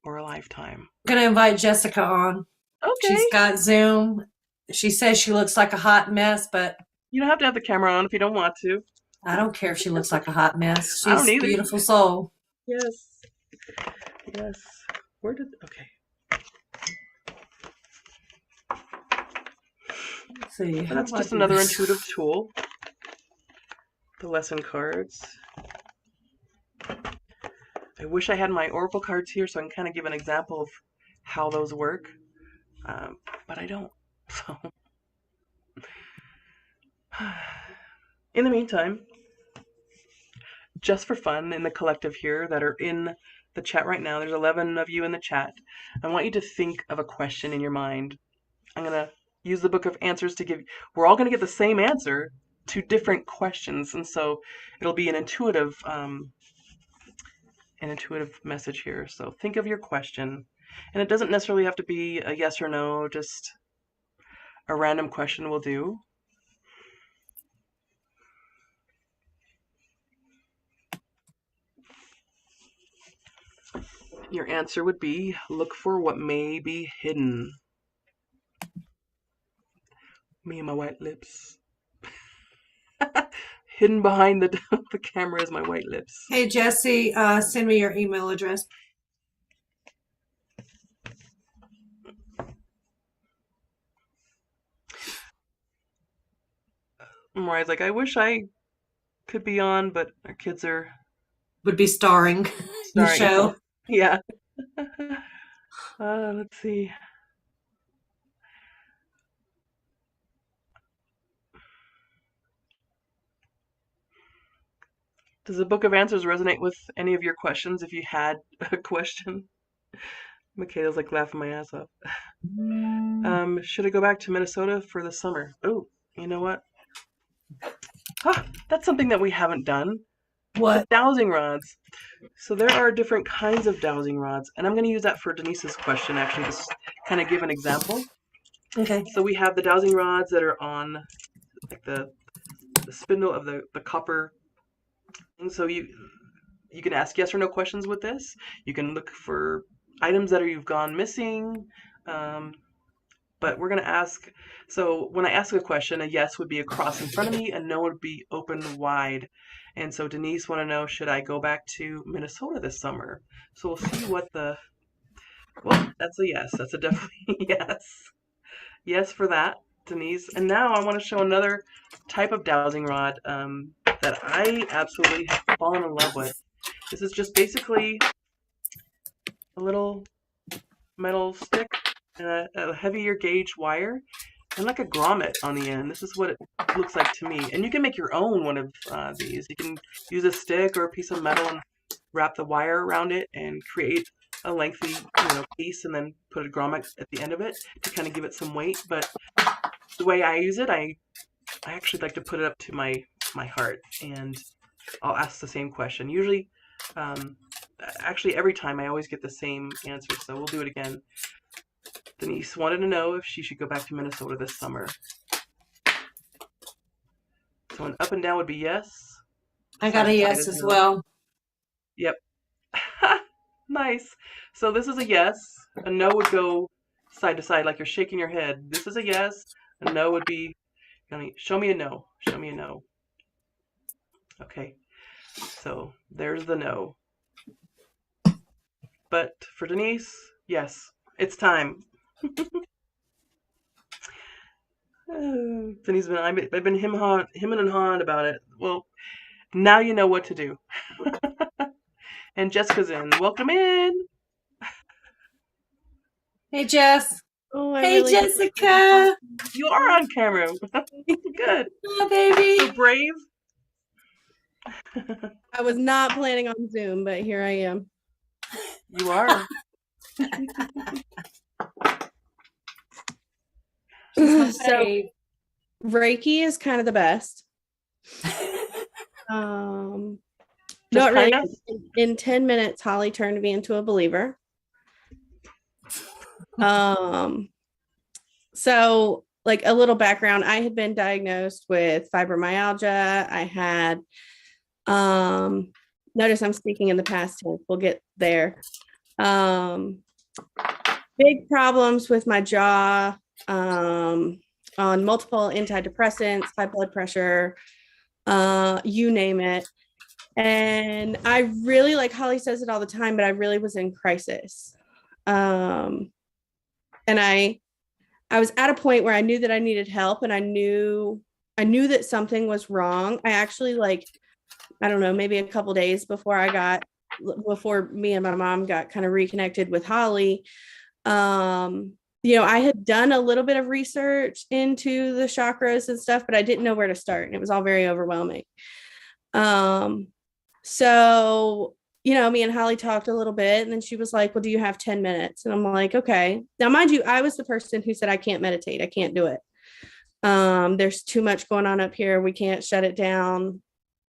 or a lifetime. gonna invite Jessica on. Okay. She's got Zoom. She says she looks like a hot mess, but You don't have to have the camera on if you don't want to. I don't care if she looks like a hot mess. I don't She's a either. beautiful soul. Yes. Yes. Where did. Okay. Let's see. And How that's do I just do another this? intuitive tool. The lesson cards. I wish I had my oracle cards here so I can kind of give an example of how those work, but I don't. So, in the meantime, just for fun, in the collective here that are in the chat right now, there's 11 of you in the chat. I want you to think of a question in your mind. I'm gonna use the book of answers to give. We're all gonna get the same answer to different questions, and so it'll be an intuitive message here. So think of your question. And it doesn't necessarily have to be a yes or no, just a random question will do. Your answer would be look for what may be hidden. Me and my white lips. Hidden behind the camera is my white lips. Hey, Jesse, send me your email address. Mariah's like, I wish I could be on, but our kids are Would be starring in the starring. show. Yeah. Let's see. Does the Book of Answers resonate with any of your questions if you had a question? Michaela's like laughing my ass off. Should I go back to Minnesota for the summer? Oh, you know what? That's something that we haven't done. The What? dowsing rods. So there are different kinds of dowsing rods, and I'm going to use that for Denise's question actually to kind of give an example. Okay. So we have the dowsing rods that are on like the spindle of the copper. And so you can ask yes or no questions with this. You can look for items that you've gone missing. Um, but we're going to ask, so when I ask a question, a yes would be across in front of me, a no would be open wide. And so Denise want to know, should I go back to Minnesota this summer? So we'll see what well, that's a yes. That's a definitely yes. Yes for that, Denise. And now I want to show another type of dowsing rod that I absolutely have fallen in love with. This is just basically a little metal stick and a heavier gauge wire and like a grommet on the end. This is what it looks like to me. And you can make your own one of these. You can use a stick or a piece of metal and wrap the wire around it and create a lengthy, piece and then put a grommet at the end of it to kind of give it some weight. But the way I use it, I actually like to put it up to my heart and I'll ask the same question. Usually, actually every time I always get the same answer, so we'll do it again. Denise wanted to know if she should go back to Minnesota this summer. So an up and down would be yes. I got Side a to side yes is as no. well. Yep. Nice. So this is a yes. A no would go side to side like you're shaking your head. This is a yes. A no would be, show me a no. Show me a no. Okay. So there's the no. But for Denise, yes, it's time. Denise, I've been him and hawing about it. Well, now you know what to do. And Jessica's in. Welcome in. Hey, Jess. Oh, I Hey, really Jessica. You are on camera. Good. Hi, baby. So brave. I was not planning on Zoom, but here I am. You are. So Reiki is kind of the best. Not really. Kinda? In 10 minutes, Holly turned me into a believer. So like a little background, I had been diagnosed with fibromyalgia. I had, notice I'm speaking in the past tense. We'll get there. Big problems with my jaw, on multiple antidepressants, high blood pressure, you name it. And I really, like Holly says it all the time, but I really was in crisis. And I was at a point where I knew that I needed help, and I knew that something was wrong. I actually, I don't know, maybe a couple days before me and my mom got kind of reconnected with Holly, I had done a little bit of research into the chakras and stuff, but I didn't know where to start, and it was all very overwhelming. So, me and Holly talked a little bit, and then she was like, well, do you have 10 minutes? And I'm like, okay. Now, mind you, I was the person who said, I can't meditate. I can't do it. There's too much going on up here. We can't shut it down.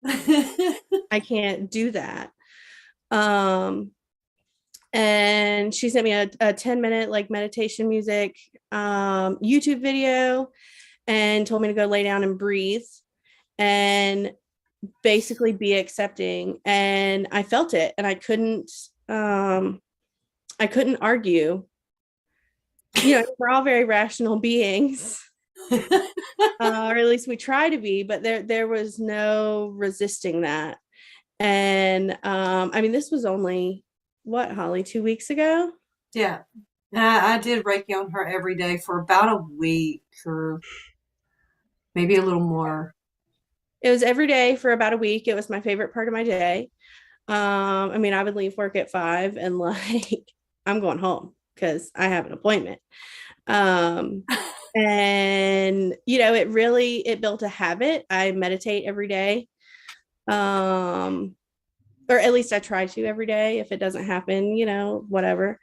I can't do that. And she sent me a 10-minute meditation music YouTube video and told me to go lay down and breathe and basically be accepting. And I felt it, and I couldn't argue. We're all very rational beings. Or at least we try to be, but there was no resisting that. And this was only what, Holly, 2 weeks ago? Yeah. And I did Reiki on her every day for about a week or maybe a little more. It was every day for about a week. It was my favorite part of my day. I mean, I would leave work at 5 and like I'm going home because I have an appointment. Um, and it built a habit. I meditate every day. Or at least I try to every day. If it doesn't happen, whatever.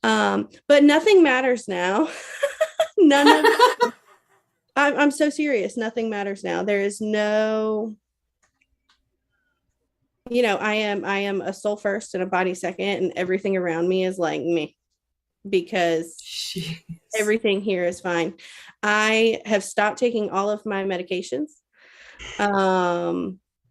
But nothing matters now. None of I'm so serious. Nothing matters now. There is no, I am a soul first and a body second, and everything around me is like me because Jeez. everything here is fine. I have stopped taking all of my medications.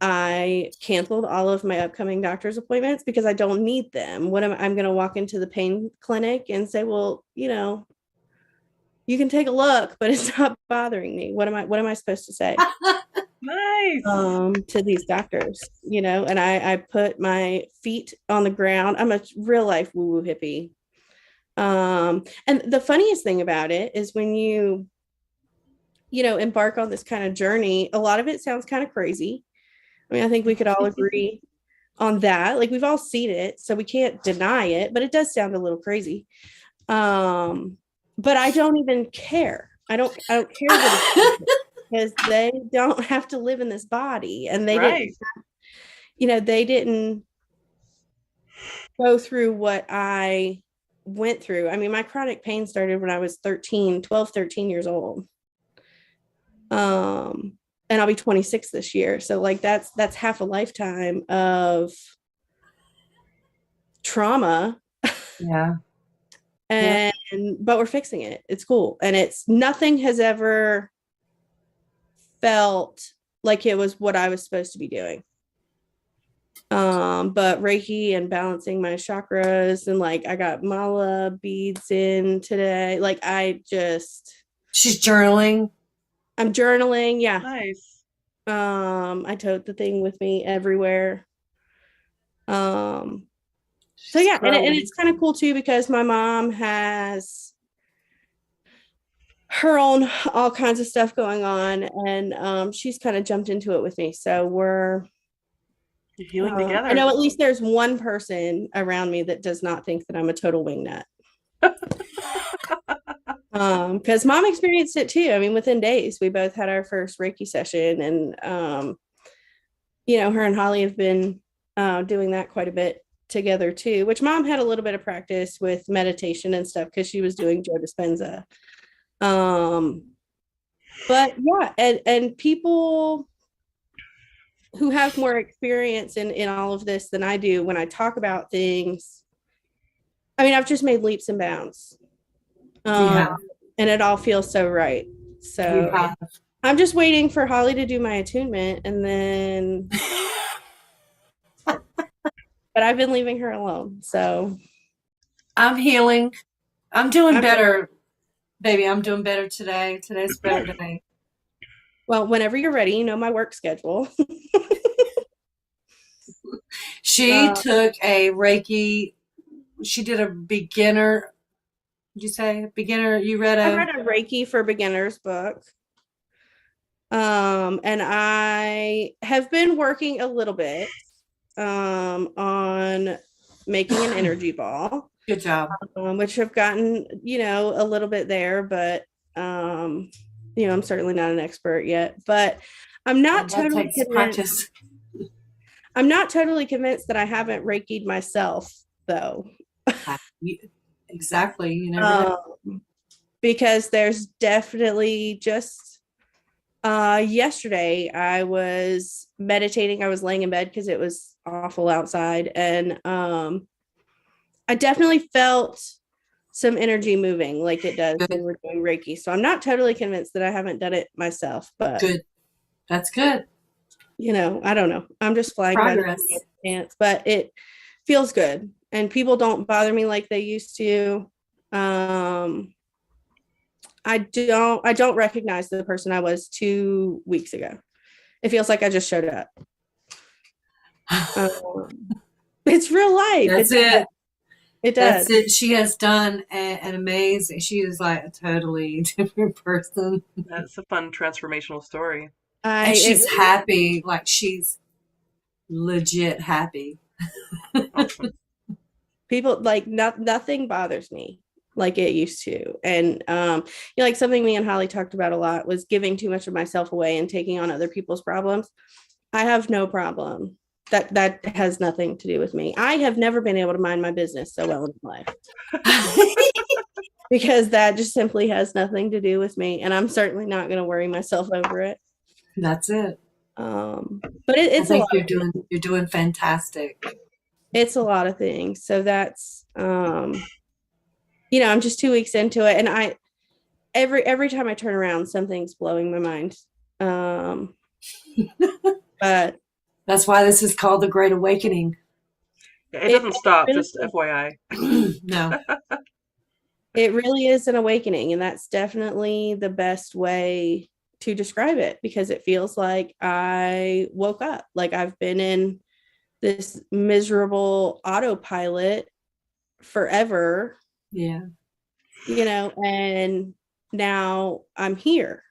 I canceled all of my upcoming doctor's appointments because I don't need them. I'm going to walk into the pain clinic and say, well, you can take a look, but it's not bothering me. What am I supposed to say? Nice. To these doctors, and I put my feet on the ground. I'm a real life woo-woo hippie. And the funniest thing about it is when you embark on this kind of journey, a lot of it sounds kind of crazy. I mean, I think we could all agree on that. Like we've all seen it, so we can't deny it, but it does sound a little crazy. But I don't even care. I don't care what because they don't have to live in this body, and they Right. they didn't go through what I went through. I mean, my chronic pain started when I was 13 years old. And I'll be 26 this year. So like that's half a lifetime of trauma. Yeah. But we're fixing it. It's cool. And nothing has ever felt like it was what I was supposed to be doing. But Reiki and balancing my chakras, and like I got mala beads in today. Like She's journaling. I'm journaling. Yeah. Nice. I tote the thing with me everywhere. So yeah, and it's kind of cool too because my mom has her own all kinds of stuff going on, and she's kind of jumped into it with me. So we're You're healing together. I know at least there's one person around me that does not think that I'm a total wingnut. Because mom experienced it too. I mean, within days, we both had our first Reiki session, and her and Holly have been doing that quite a bit together too, which mom had a little bit of practice with meditation and stuff because she was doing Joe Dispenza. But yeah, and people who have more experience in all of this than I do, when I talk about things, I mean, I've just made leaps and bounds. And it all feels so right. So I'm just waiting for Holly to do my attunement, and then but I've been leaving her alone. So I'm healing. I'm doing better, baby. I'm doing better today. Today's a better day. Well, whenever you're ready, my work schedule. She took a Reiki. She did a beginner. Did you say beginner? I read a Reiki for Beginners book. And I have been working a little bit on making an energy ball. Good job. Which I've gotten, a little bit there, but I'm certainly not an expert yet. But I'm not totally convinced. I'm not totally convinced that I haven't Reiki'd myself, though. Exactly. You never know. Because there's definitely just yesterday I was meditating. I was laying in bed because it was awful outside, and I definitely felt some energy moving like it does when we're doing Reiki. So I'm not totally convinced that I haven't done it myself, but good. That's good. I don't know. I'm just flying by the pants, but it feels good, and people don't bother me like they used to. I don't recognize the person I was 2 weeks ago. It feels like I just showed up. It's real life. That's it. It does. That's it. She has done an amazing. She is like a totally different person. That's a fun transformational story. And she's it, happy, like she's legit happy. Awesome. people like nothing bothers me like it used to. And like something me and Holly talked about a lot was giving too much of myself away and taking on other people's problems. I have no problem. That has nothing to do with me. I have never been able to mind my business so well in my life because that just simply has nothing to do with me, and I'm certainly not going to worry myself over it. That's it. But I it's a think lot. you're doing fantastic. It's a lot of things. So that's I'm just 2 weeks into it, and I every time I turn around, something's blowing my mind. But That's why this is called the Great Awakening. It doesn't stop, really, just FYI. No. it really is an awakening, and that's definitely the best way to describe it, because it feels like I woke up, like I've been in this miserable autopilot forever, Yeah. and now I'm here.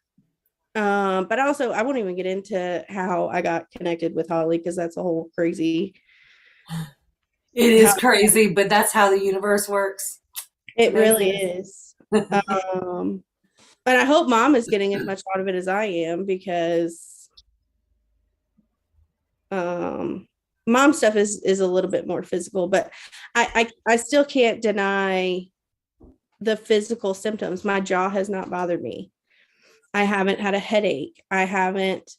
But also, I won't even get into how I got connected with Holly, because that's a whole crazy. It How is crazy, but that's how the universe works. it really is. And I hope Mom is getting as much out of it as I am, because Mom stuff is a little bit more physical, but I still can't deny the physical symptoms. My jaw has not bothered me. I haven't had a headache. I haven't.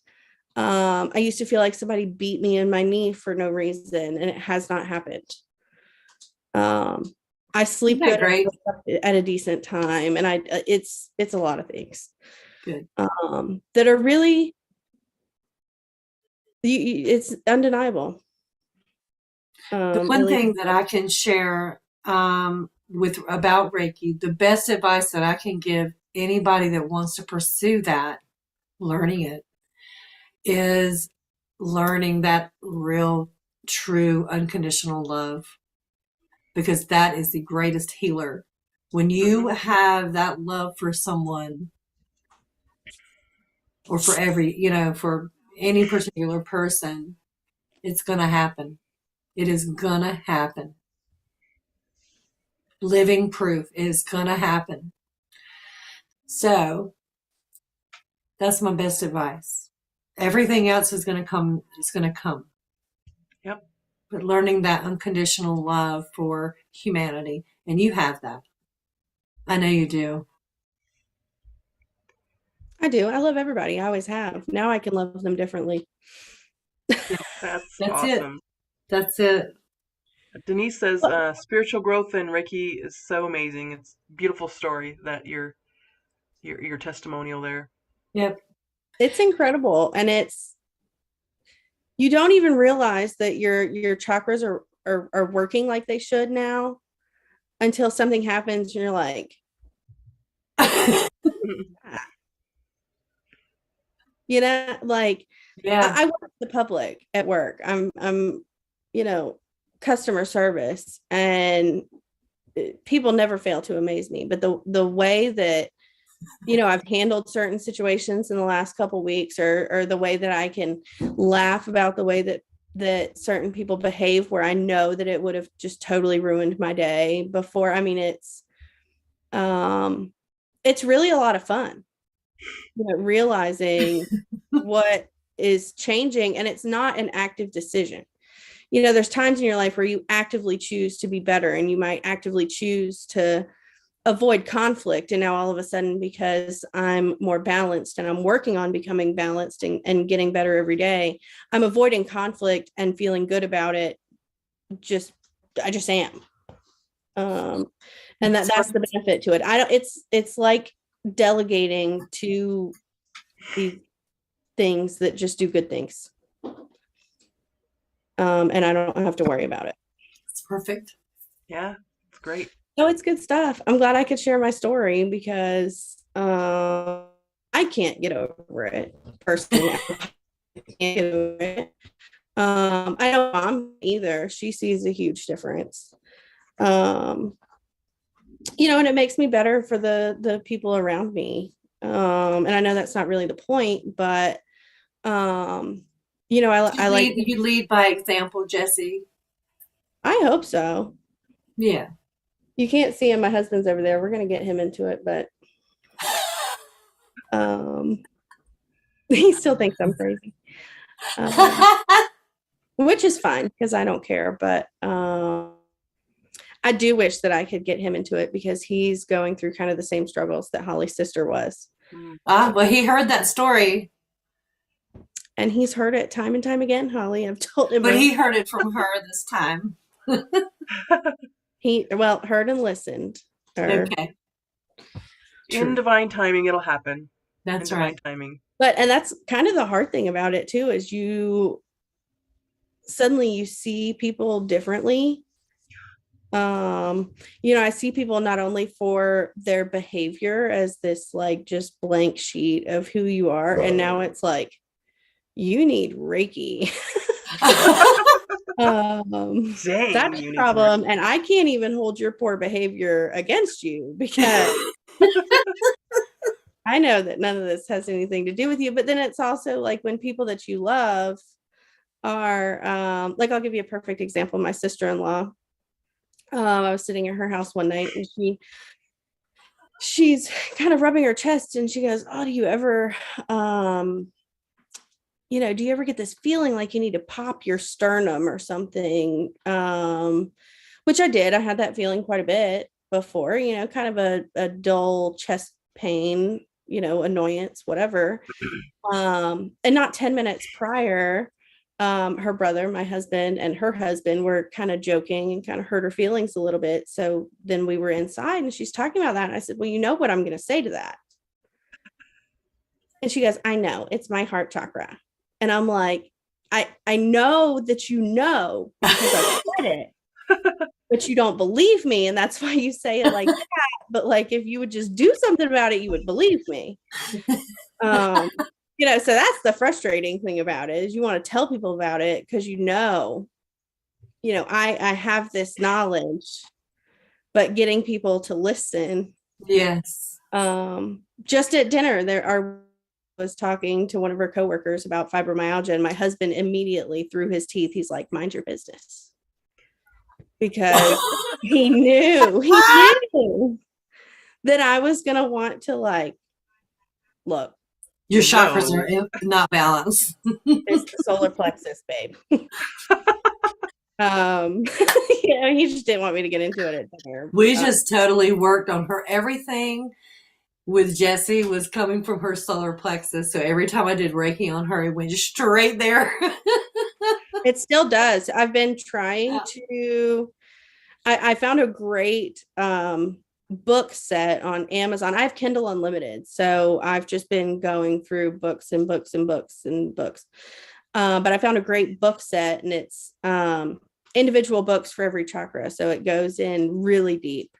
I used to feel like somebody beat me in my knee for no reason, and it has not happened. I sleep Isn't that good great? at a decent time, and it's a lot of things. Good. That are really, it's undeniable. The one thing that I can share with about Reiki, the best advice that I can give anybody that wants to pursue that, learning it, is learning that real, true, unconditional love, because that is the greatest healer. When you have that love for someone, or for for any particular person, it's going to happen. It is going to happen. Living proof is going to happen. So that's my best advice. Everything else is going to come. It's going to come. Yep. But learning that unconditional love for humanity, and you have that. I know you do. I do. I love everybody. I always have. Now I can love them differently. That's That's it. awesome. That's it. Denise says spiritual growth in Reiki is so amazing. It's a beautiful story that your testimonial there. Yep. It's incredible, and you don't even realize that your chakras are working like they should now, until something happens and you're like, like, Yeah. I work the public at work. I'm customer service, and people never fail to amaze me. But the way that I've handled certain situations in the last couple weeks, or the way that I can laugh about the way that certain people behave, where I know that it would have just totally ruined my day before. I mean, it's really a lot of fun, realizing what is changing, and it's not an active decision. There's times in your life where you actively choose to be better, and you might actively choose to avoid conflict. And now all of a sudden, because I'm more balanced and I'm working on becoming balanced and getting better every day, I'm avoiding conflict and feeling good about it. I just am. And that's the benefit to it. It's like delegating to these things that just do good things. And I don't have to worry about it. It's perfect. Yeah, it's great. Oh, it's good stuff. I'm glad I could share my story, because I can't get over it personally. I can't get over it. I know Mom either. She sees a huge difference. And it makes me better for the people around me. And I know that's not really the point, but You know, I like, You lead by example, Jesse. I hope so. Yeah. You can't see him. My husband's over there. We're going to get him into it, but um, he still thinks I'm crazy, which is fine because I don't care. But I do wish that I could get him into it because he's going through kind of the same struggles that Holly's sister was. Well, he heard that story, And he's heard it time and time again, Holly. I've told him. but he heard it from her this time. He, well, heard and listened. Okay. In divine timing, it'll happen. That's in right. divine timing. But, and that's kind of the hard thing about it too, is you suddenly you see people differently. You know, I see people not only for their behavior as this like just blank sheet of who you are, and now it's like you need Reiki. Dang, That's a problem, and I can't even hold your poor behavior against you because I know that none of this has anything to do with you. But then it's also like when people that you love are like, I'll give you a perfect example. My sister-in-law, I was sitting at her house one night and she's kind of rubbing her chest and she goes, oh, do you ever you know, do you ever get this feeling like you need to pop your sternum or something? Which I did. I had that feeling quite a bit before, you know, kind of a dull chest pain, you know, annoyance, whatever. And not 10 minutes prior, her brother, my husband, and her husband were kind of joking and kind of hurt her feelings a little bit. So then we were inside and she's talking about that. And I said, well, you know what I'm going to say to that? And she goes, I know, it's my heart chakra. And I'm like, I know that you know because I said it, but you don't believe me. And that's why you say it like that. But like, if you would just do something about it, you would believe me. You know, so that's the frustrating thing about it is you want to tell people about it because you know, I have this knowledge, but getting people to listen. Yes. Just at dinner, was talking to one of her coworkers about fibromyalgia, and my husband immediately threw his teeth. He's like, mind your business. Because he knew that I was going to want to like, look. Your chakras are not balanced. It's the solar plexus, babe. Yeah, he just didn't want me to get into it at dinner. We just totally worked on her. Everything with Jessie was coming from her solar plexus. So every time I did Reiki on her, it went straight there. It still does. I've been trying to, I found a great book set on Amazon. I have Kindle Unlimited. So I've just been going through books and books and books and books. But I found a great book set and it's individual books for every chakra. So it goes in really deep.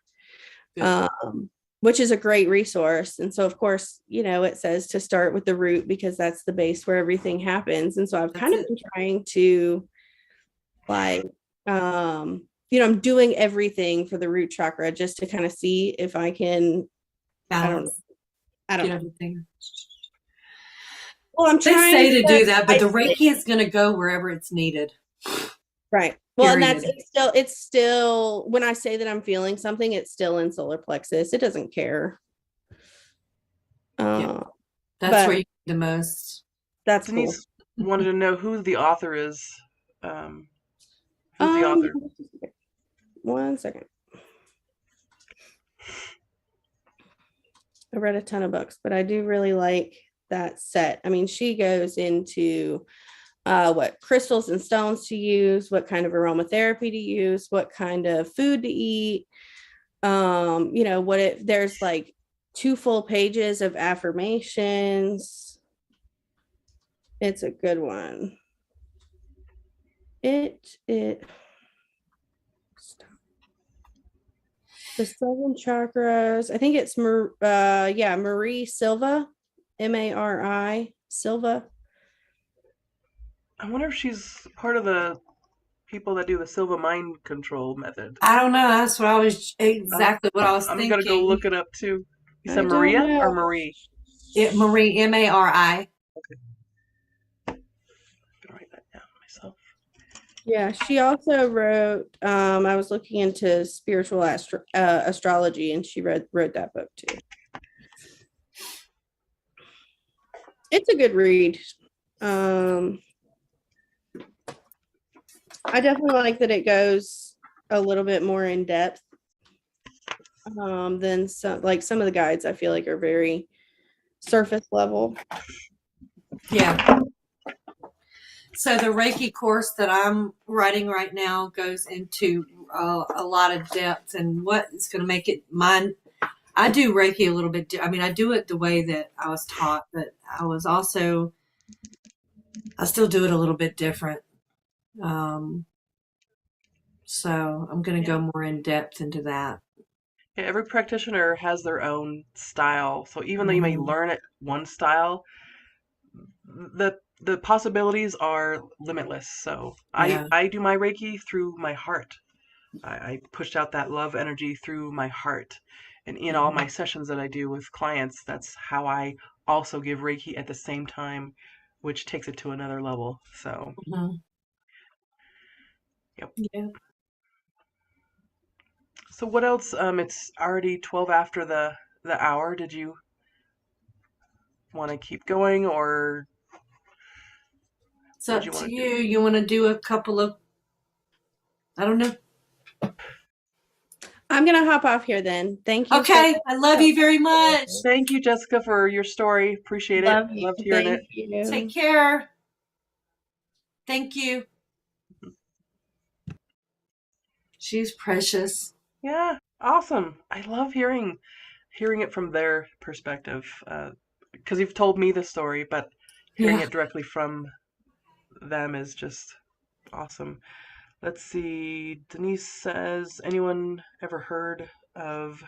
Which is a great resource. And so, of course, you know, it says to start with the root because that's the base where everything happens. And so I've kind of been trying to like, you know, I'm doing everything for the root chakra just to kind of see if I can, balance. I don't know. Everything. Well, I'm trying they say to do that, but the Reiki is going to go wherever it's needed. Right. Well, and it's still when I say that I'm feeling something, it's still in solar plexus. It doesn't care. That's where you need the most. That's Denise wanted to know who the author is. Who's the author? One second. I read a ton of books, but I do really like that set. I mean, she goes into what crystals and stones to use, what kind of aromatherapy to use, what kind of food to eat. You know, there's like 2 full pages of affirmations. It's a good one. The 7 chakras. I think it's Marie Silva, Mari Silva. I wonder if she's part of the people that do the Silva mind control method. I don't know. That's what I was thinking. I'm gonna go look it up too. You said Maria or Marie? Marie, Mari. Okay. Yeah, she also wrote, I was looking into spiritual astrology, and she wrote that book too. It's a good read. I definitely like that it goes a little bit more in depth than some of the guides I feel like are very surface level. Yeah. So the Reiki course that I'm writing right now goes into a lot of depth and what is going to make it mine. I do Reiki a little bit. I mean, I do it the way that I was taught, but I still do it a little bit different. So I'm going to go more in depth into that. Yeah, every practitioner has their own style. So even though you may learn it one style, the possibilities are limitless. So Yeah. I do my Reiki through my heart. I pushed out that love energy through my heart. And in all my sessions that I do with clients, that's how I also give Reiki at the same time, which takes it to another level. So, yep. Yeah. So what else? It's already 12 after the hour. Did you want to keep going, or It's what did up you want to to do? you. You want to do a couple of, I don't know. I'm gonna hop off here then. Thank you Okay. I love you very much. Thank you, Jessica, for your story. Appreciate it. Love you. Loved hearing it. Thank you. Take care. Thank you. She's precious. Yeah, awesome. I love hearing it from their perspective. Because you've told me the story, but hearing Yeah. it directly from them is just awesome. Let's see. Denise says, anyone ever heard of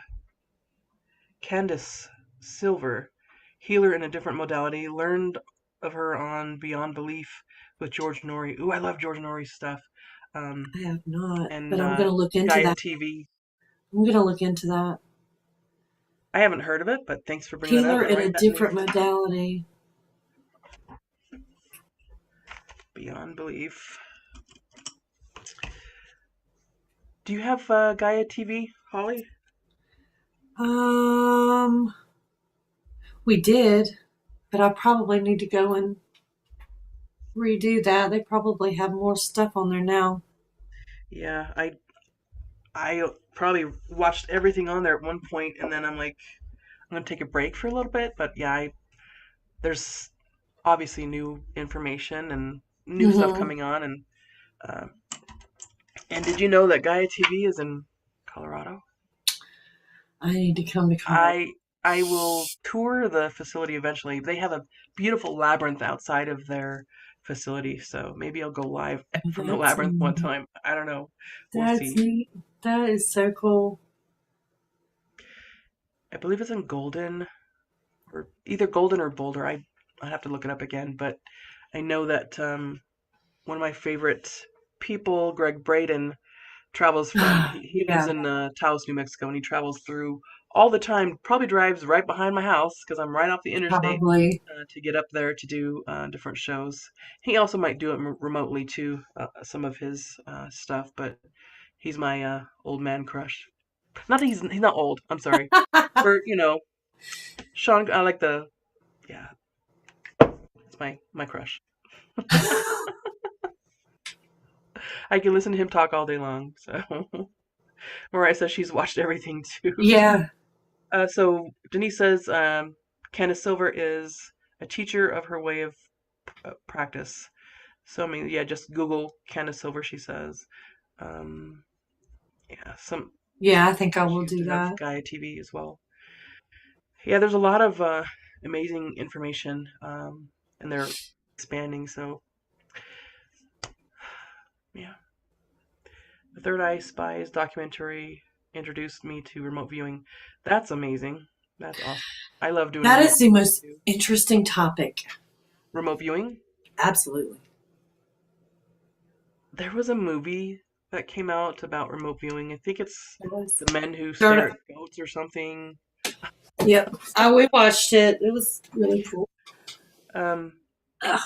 Candace Silver, healer in a different modality? Learned of her on Beyond Belief with George Norrie. Ooh, I love George Norrie's stuff. I have not, And but I'm going to look into Gaia that. TV. I'm going to look into that. I haven't heard of it, but thanks for bringing that up. Healer I'll in write a that in. different modality. Beyond Belief. Do you have Gaia TV, Holly? We did, but I probably need to go and redo that. They probably have more stuff on there now. Yeah, I probably watched everything on there at one point, and then I'm like, I'm gonna take a break for a little bit. But yeah, there's obviously new information and new stuff Mm-hmm. coming on, uh, and did you know that Gaia TV is in Colorado? I need to come to Colorado. I will tour the facility eventually. They have a beautiful labyrinth outside of their facility, so maybe I'll go live from the That's labyrinth one neat. time. I don't know. We'll That's see. neat. That is so cool. I believe it's in Golden, or either Golden or Boulder. I'd have to look it up again, but I know that one of my favorite people, Greg Braden, travels from. He lives Yeah, in Taos, New Mexico, and he travels through all the time. Probably drives right behind my house because I'm right off the interstate probably. to get up there to do different shows. He also might do it remotely too, some of his stuff, but he's my old man crush. Not that he's not old. I'm sorry. Or Sean. I like the yeah. It's my crush. I can listen to him talk all day long. So Mariah says she's watched everything too. Yeah. So Denise says Candace Silver is a teacher of her way of practice. So I mean, yeah, just Google Candace Silver. She says, yeah, Yeah, I think I she will used do to have that. Gaia TV as well. Yeah, there's a lot of amazing information, and they're expanding. So yeah, the Third Eye Spies documentary introduced me to remote viewing. That's amazing. That's awesome. I love doing That remote is the viewing most too. interesting topic. Remote viewing? Absolutely. There was a movie that came out about remote viewing. I think it's The Men Who Sure. Stare at Goats or something. Yep. We watched it. It was really cool. Um, Ugh.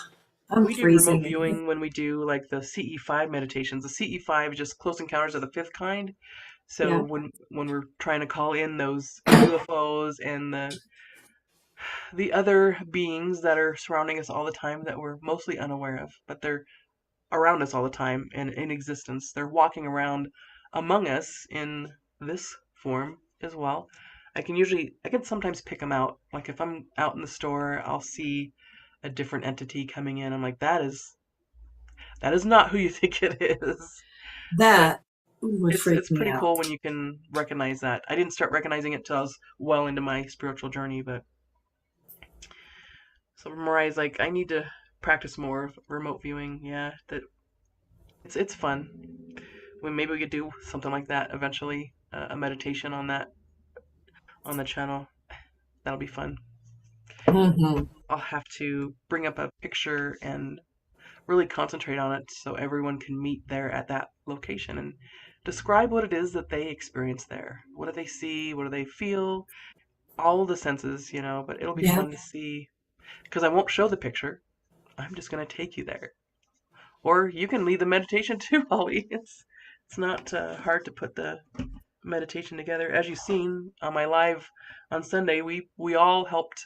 I'm we do remote freezing in here. viewing when we do like the CE5 meditations. The CE5 is just close encounters of the fifth kind. So Yeah. when we're trying to call in those UFOs and the other beings that are surrounding us all the time that we're mostly unaware of, but they're around us all the time and in existence. They're walking around among us in this form as well. I can sometimes pick them out. Like if I'm out in the store, I'll see a different entity coming in. I'm like, that is not who you think it is. So That would it's freak me pretty out. cool when you can recognize that. I didn't start recognizing it till I was well into my spiritual journey, but so Mariah's like, I need to practice more remote viewing. Yeah, that it's fun. Maybe we could do something like that eventually, a meditation on that on the channel. That'll be fun. Hmm. I'll have to bring up a picture and really concentrate on it so everyone can meet there at that location and describe what it is that they experience there. What do they see? What do they feel? All the senses, but it'll be Yeah. fun to see because I won't show the picture. I'm just going to take you there. Or you can lead the meditation too, Holly. It's not hard to put the meditation together. As you've seen on my live on Sunday, we all helped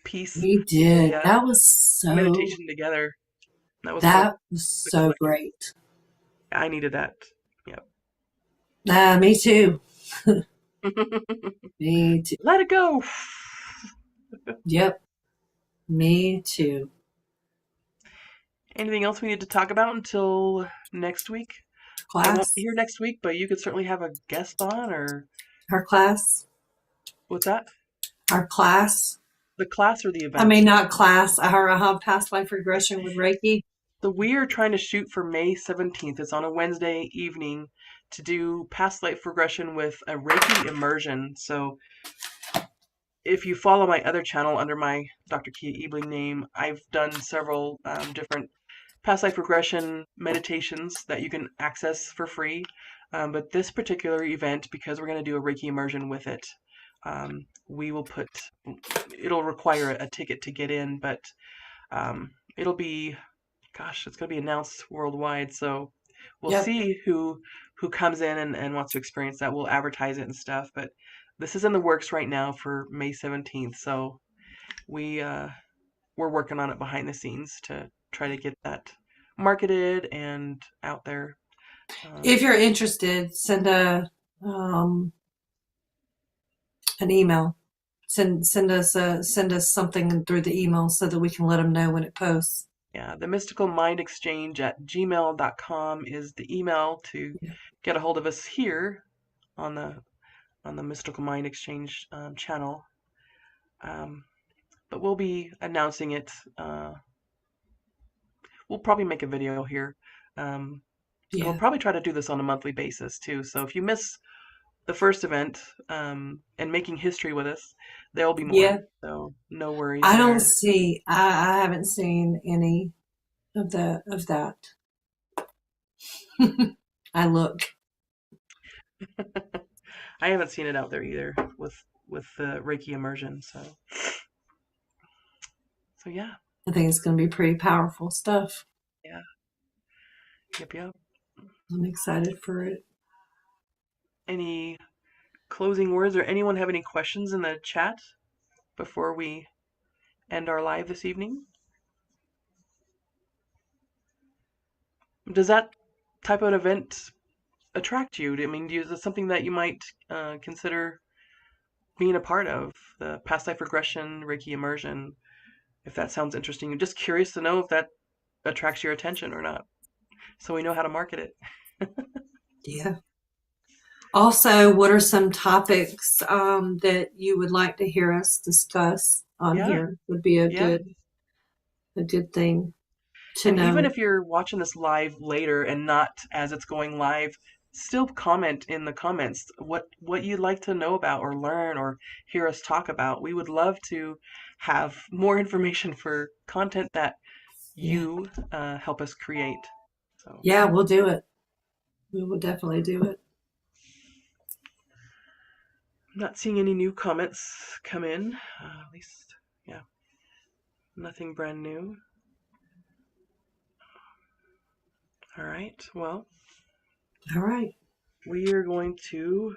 piece We the did. meditation together. That was so That was so quick. great. I needed that. Yep. Me too. Me too. Let it go. Yep. Me too. Anything else we need to talk about until next week? I won't be Class. here next week, but you could certainly have a guest on, or Our class. what's that? Our class. The class or the I event? mean, not class. Our past life regression with Reiki. So we are trying to shoot for May 17th. It's on a Wednesday evening to do past life regression with a Reiki immersion. So if you follow my other channel under my Dr. Cija Ebeling name, I've done several different past life regression meditations that you can access for free. But this particular event, because we're going to do a Reiki immersion with it, we will it'll require a ticket to get in, but it'll be, gosh, it's going to be announced worldwide. So we'll Yep. see who comes in and wants to experience that. We'll advertise it and stuff, but this is in the works right now for May 17th. So we're working on it behind the scenes to try to get that marketed and out there. If you're interested, send um, an email. Send us something through the email so that we can let them know when it posts. Yeah, the mystical mind exchange at gmail.com is the email to Yeah. get a hold of us here on the mystical mind exchange channel. But we'll be announcing it. We'll probably make a video here. And we'll Yeah. probably try to do this on a monthly basis too. So if you miss the first event and making history with us, there will be more. Yeah. So no worries I don't there. see. I haven't seen any of that. I look. I haven't seen it out there either with the Reiki immersion. So yeah, I think it's going to be pretty powerful stuff. yeah, yep. I'm excited for it. Any closing words or anyone have any questions in the chat before we end our live this evening? Does that type of an event attract you? I mean, is it something that you might consider being a part of? The past life regression, Reiki immersion, if that sounds interesting. I'm just curious to know if that attracts your attention or not, so we know how to market it. Yeah. Also, what are some topics that you would like to hear us discuss on Yeah, here? Would be a yeah. good thing to And even know. if you're watching this live later and not as it's going live, still comment in the comments what you'd like to know about or learn or hear us talk about. We would love to have more information for content that Yeah. you help us create. So Yeah, we'll do it. We will definitely do it. I'm not seeing any new comments come in. At least, yeah, nothing brand new. All right. Well, All right. we are going to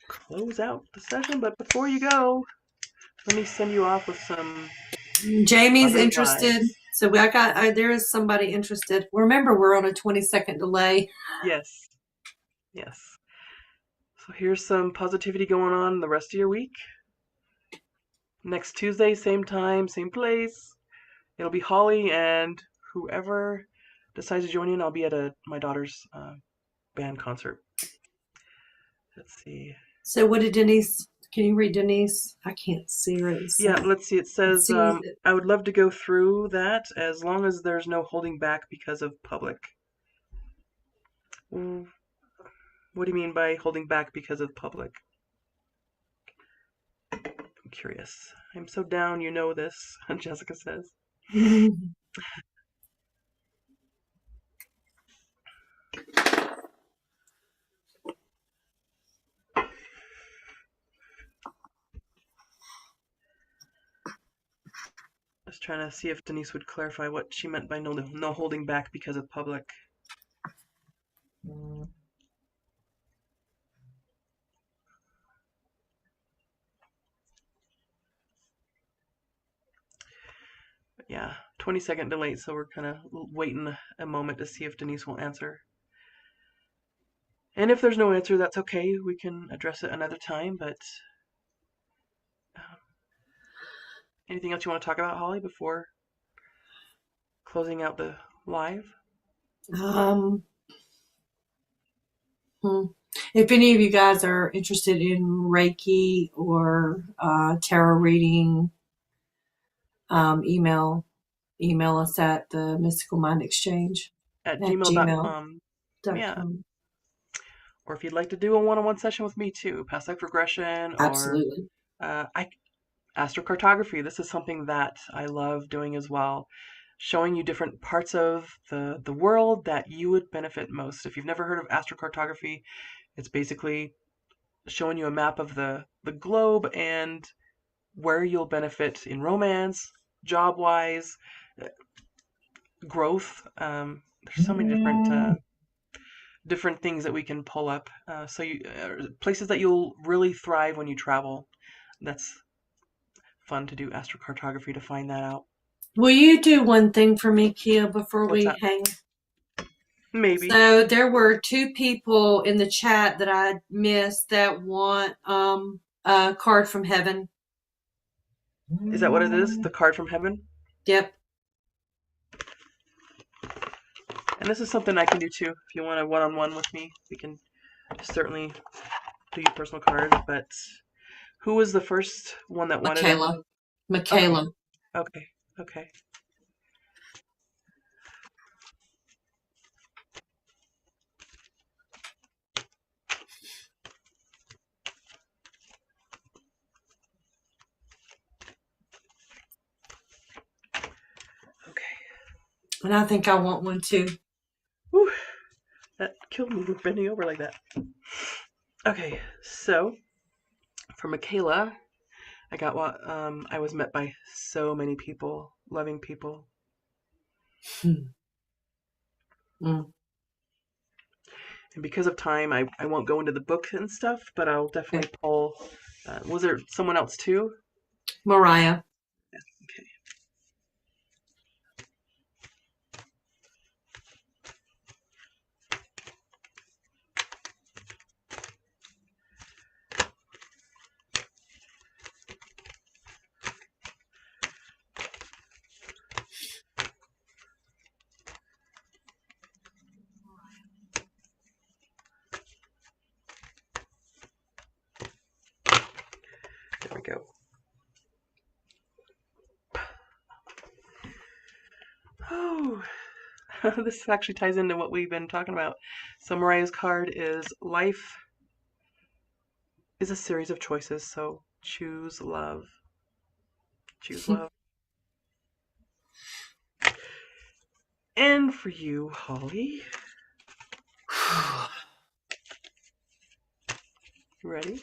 close out the session, but before you go, let me send you off with some Jamie's butterflies. interested. So there is somebody interested. Remember, we're on a 20-second delay. Yes. Yes. So here's some positivity going on the rest of your week. Next Tuesday, same time, same place. It'll be Holly and whoever decides to join in. I'll be at my daughter's band concert. Let's see. So what did Denise? Can you read Denise? I can't see what it Yeah, says. let's see. It says, sees it. I would love to go through that as long as there's no holding back because of public. What do you mean by holding back because of public? I'm curious. I'm so down, you know this, Jessica says. I was trying to see if Denise would clarify what she meant by no holding back because of public. But yeah, 20-second delay, so we're kind of waiting a moment to see if Denise will answer. And if there's no answer, that's okay. We can address it another time, but anything else you want to talk about, Holly, before closing out the live? If any of you guys are interested in Reiki or tarot reading, email us at the Mystical Mind Exchange At at gmail.com. Yeah. gmail.com. Or if you'd like to do a one-on-one session with me too, past life regression, Absolutely. or astrocartography. This is something that I love doing as well, showing you different parts of the world that you would benefit most. If you've never heard of astrocartography, it's basically showing you a map of the globe and where you'll benefit in romance, job-wise, growth. There's so many different things that we can pull up. Places that you'll really thrive when you travel. That's fun to do astrocartography to find that out. Will you do one thing for me, Kia, before What's we that? hang? Maybe. So there were 2 people in the chat that I missed that want a card from heaven. Is that what it is? The card from heaven? Yep. And this is something I can do too. If you want a one-on-one with me, we can certainly do your personal card. But who was the first one that wanted it? Michaela. Okay. And I think I want one too. Whew, that killed me with bending over like that. Okay, so for Michaela, I got what I was met by so many people, loving people. And because of time, I won't go into the book and stuff, but I'll definitely pull. Was there someone else too? Mariah. Okay. There we go. Oh, this actually ties into what we've been talking about. So Mariah's card is life is a series of choices, so choose love. Choose love. And for you, Holly. You ready?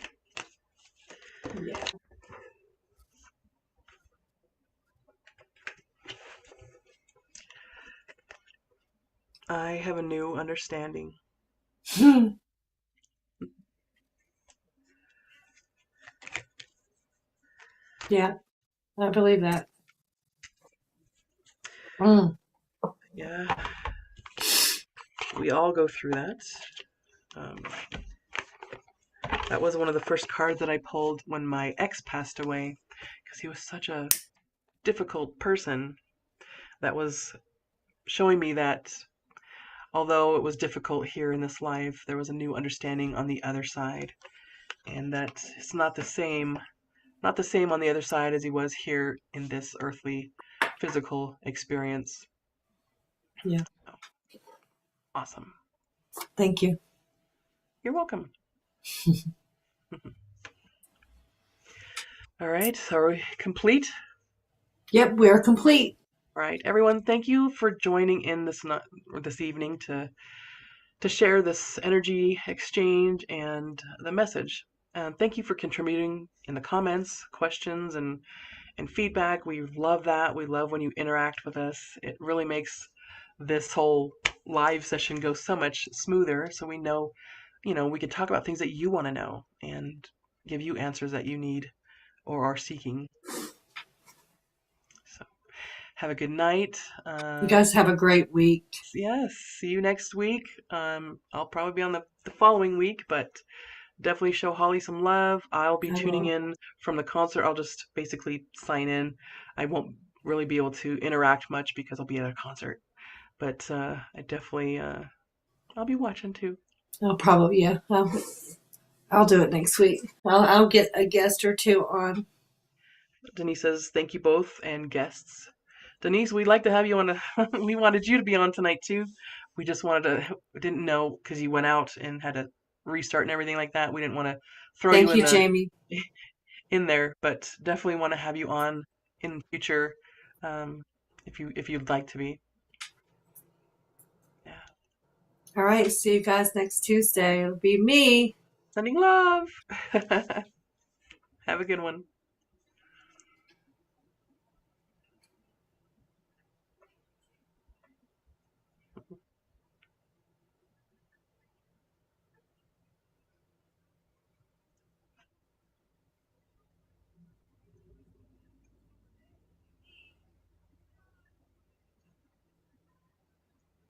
Yeah. I have a new understanding. Yeah, I believe that. Mm. Yeah, we all go through that. Um, that was one of the first cards that I pulled when my ex passed away, because he was such a difficult person. That was showing me that although it was difficult here in this life, there was a new understanding on the other side, and that it's not the same on the other side as he was here in this earthly physical experience. Yeah. Awesome. Thank you. You're welcome. All right, so are we complete? Yep, we're complete. All right, everyone, thank you for joining in this evening to share this energy exchange and the message. And thank you for contributing in the comments, questions, and feedback. We love that. We love when you interact with us. It really makes this whole live session go so much smoother. So we know, we can talk about things that you want to know and give you answers that you need or are seeking. So have a good night. You guys have a great week. Yes, see you next week. I'll probably be on the following week, but definitely show Holly some love. I'll be I tuning will. in from the concert. I'll just basically sign in. I won't really be able to interact much because I'll be at a concert. But I definitely, I'll be watching too. I'll probably, yeah. I'll do it next week. I'll get a guest or two on. Denise says, thank you both and guests. Denise, we'd like to have you on. We wanted you to be on tonight too. We just didn't know because you went out and had to restart and everything like that. We didn't want to throw you Thank you, Jamie. in there, but definitely want to have you on in future, if you'd like to be. Yeah. All right. See you guys next Tuesday. It'll be me. Sending love. Have a good one.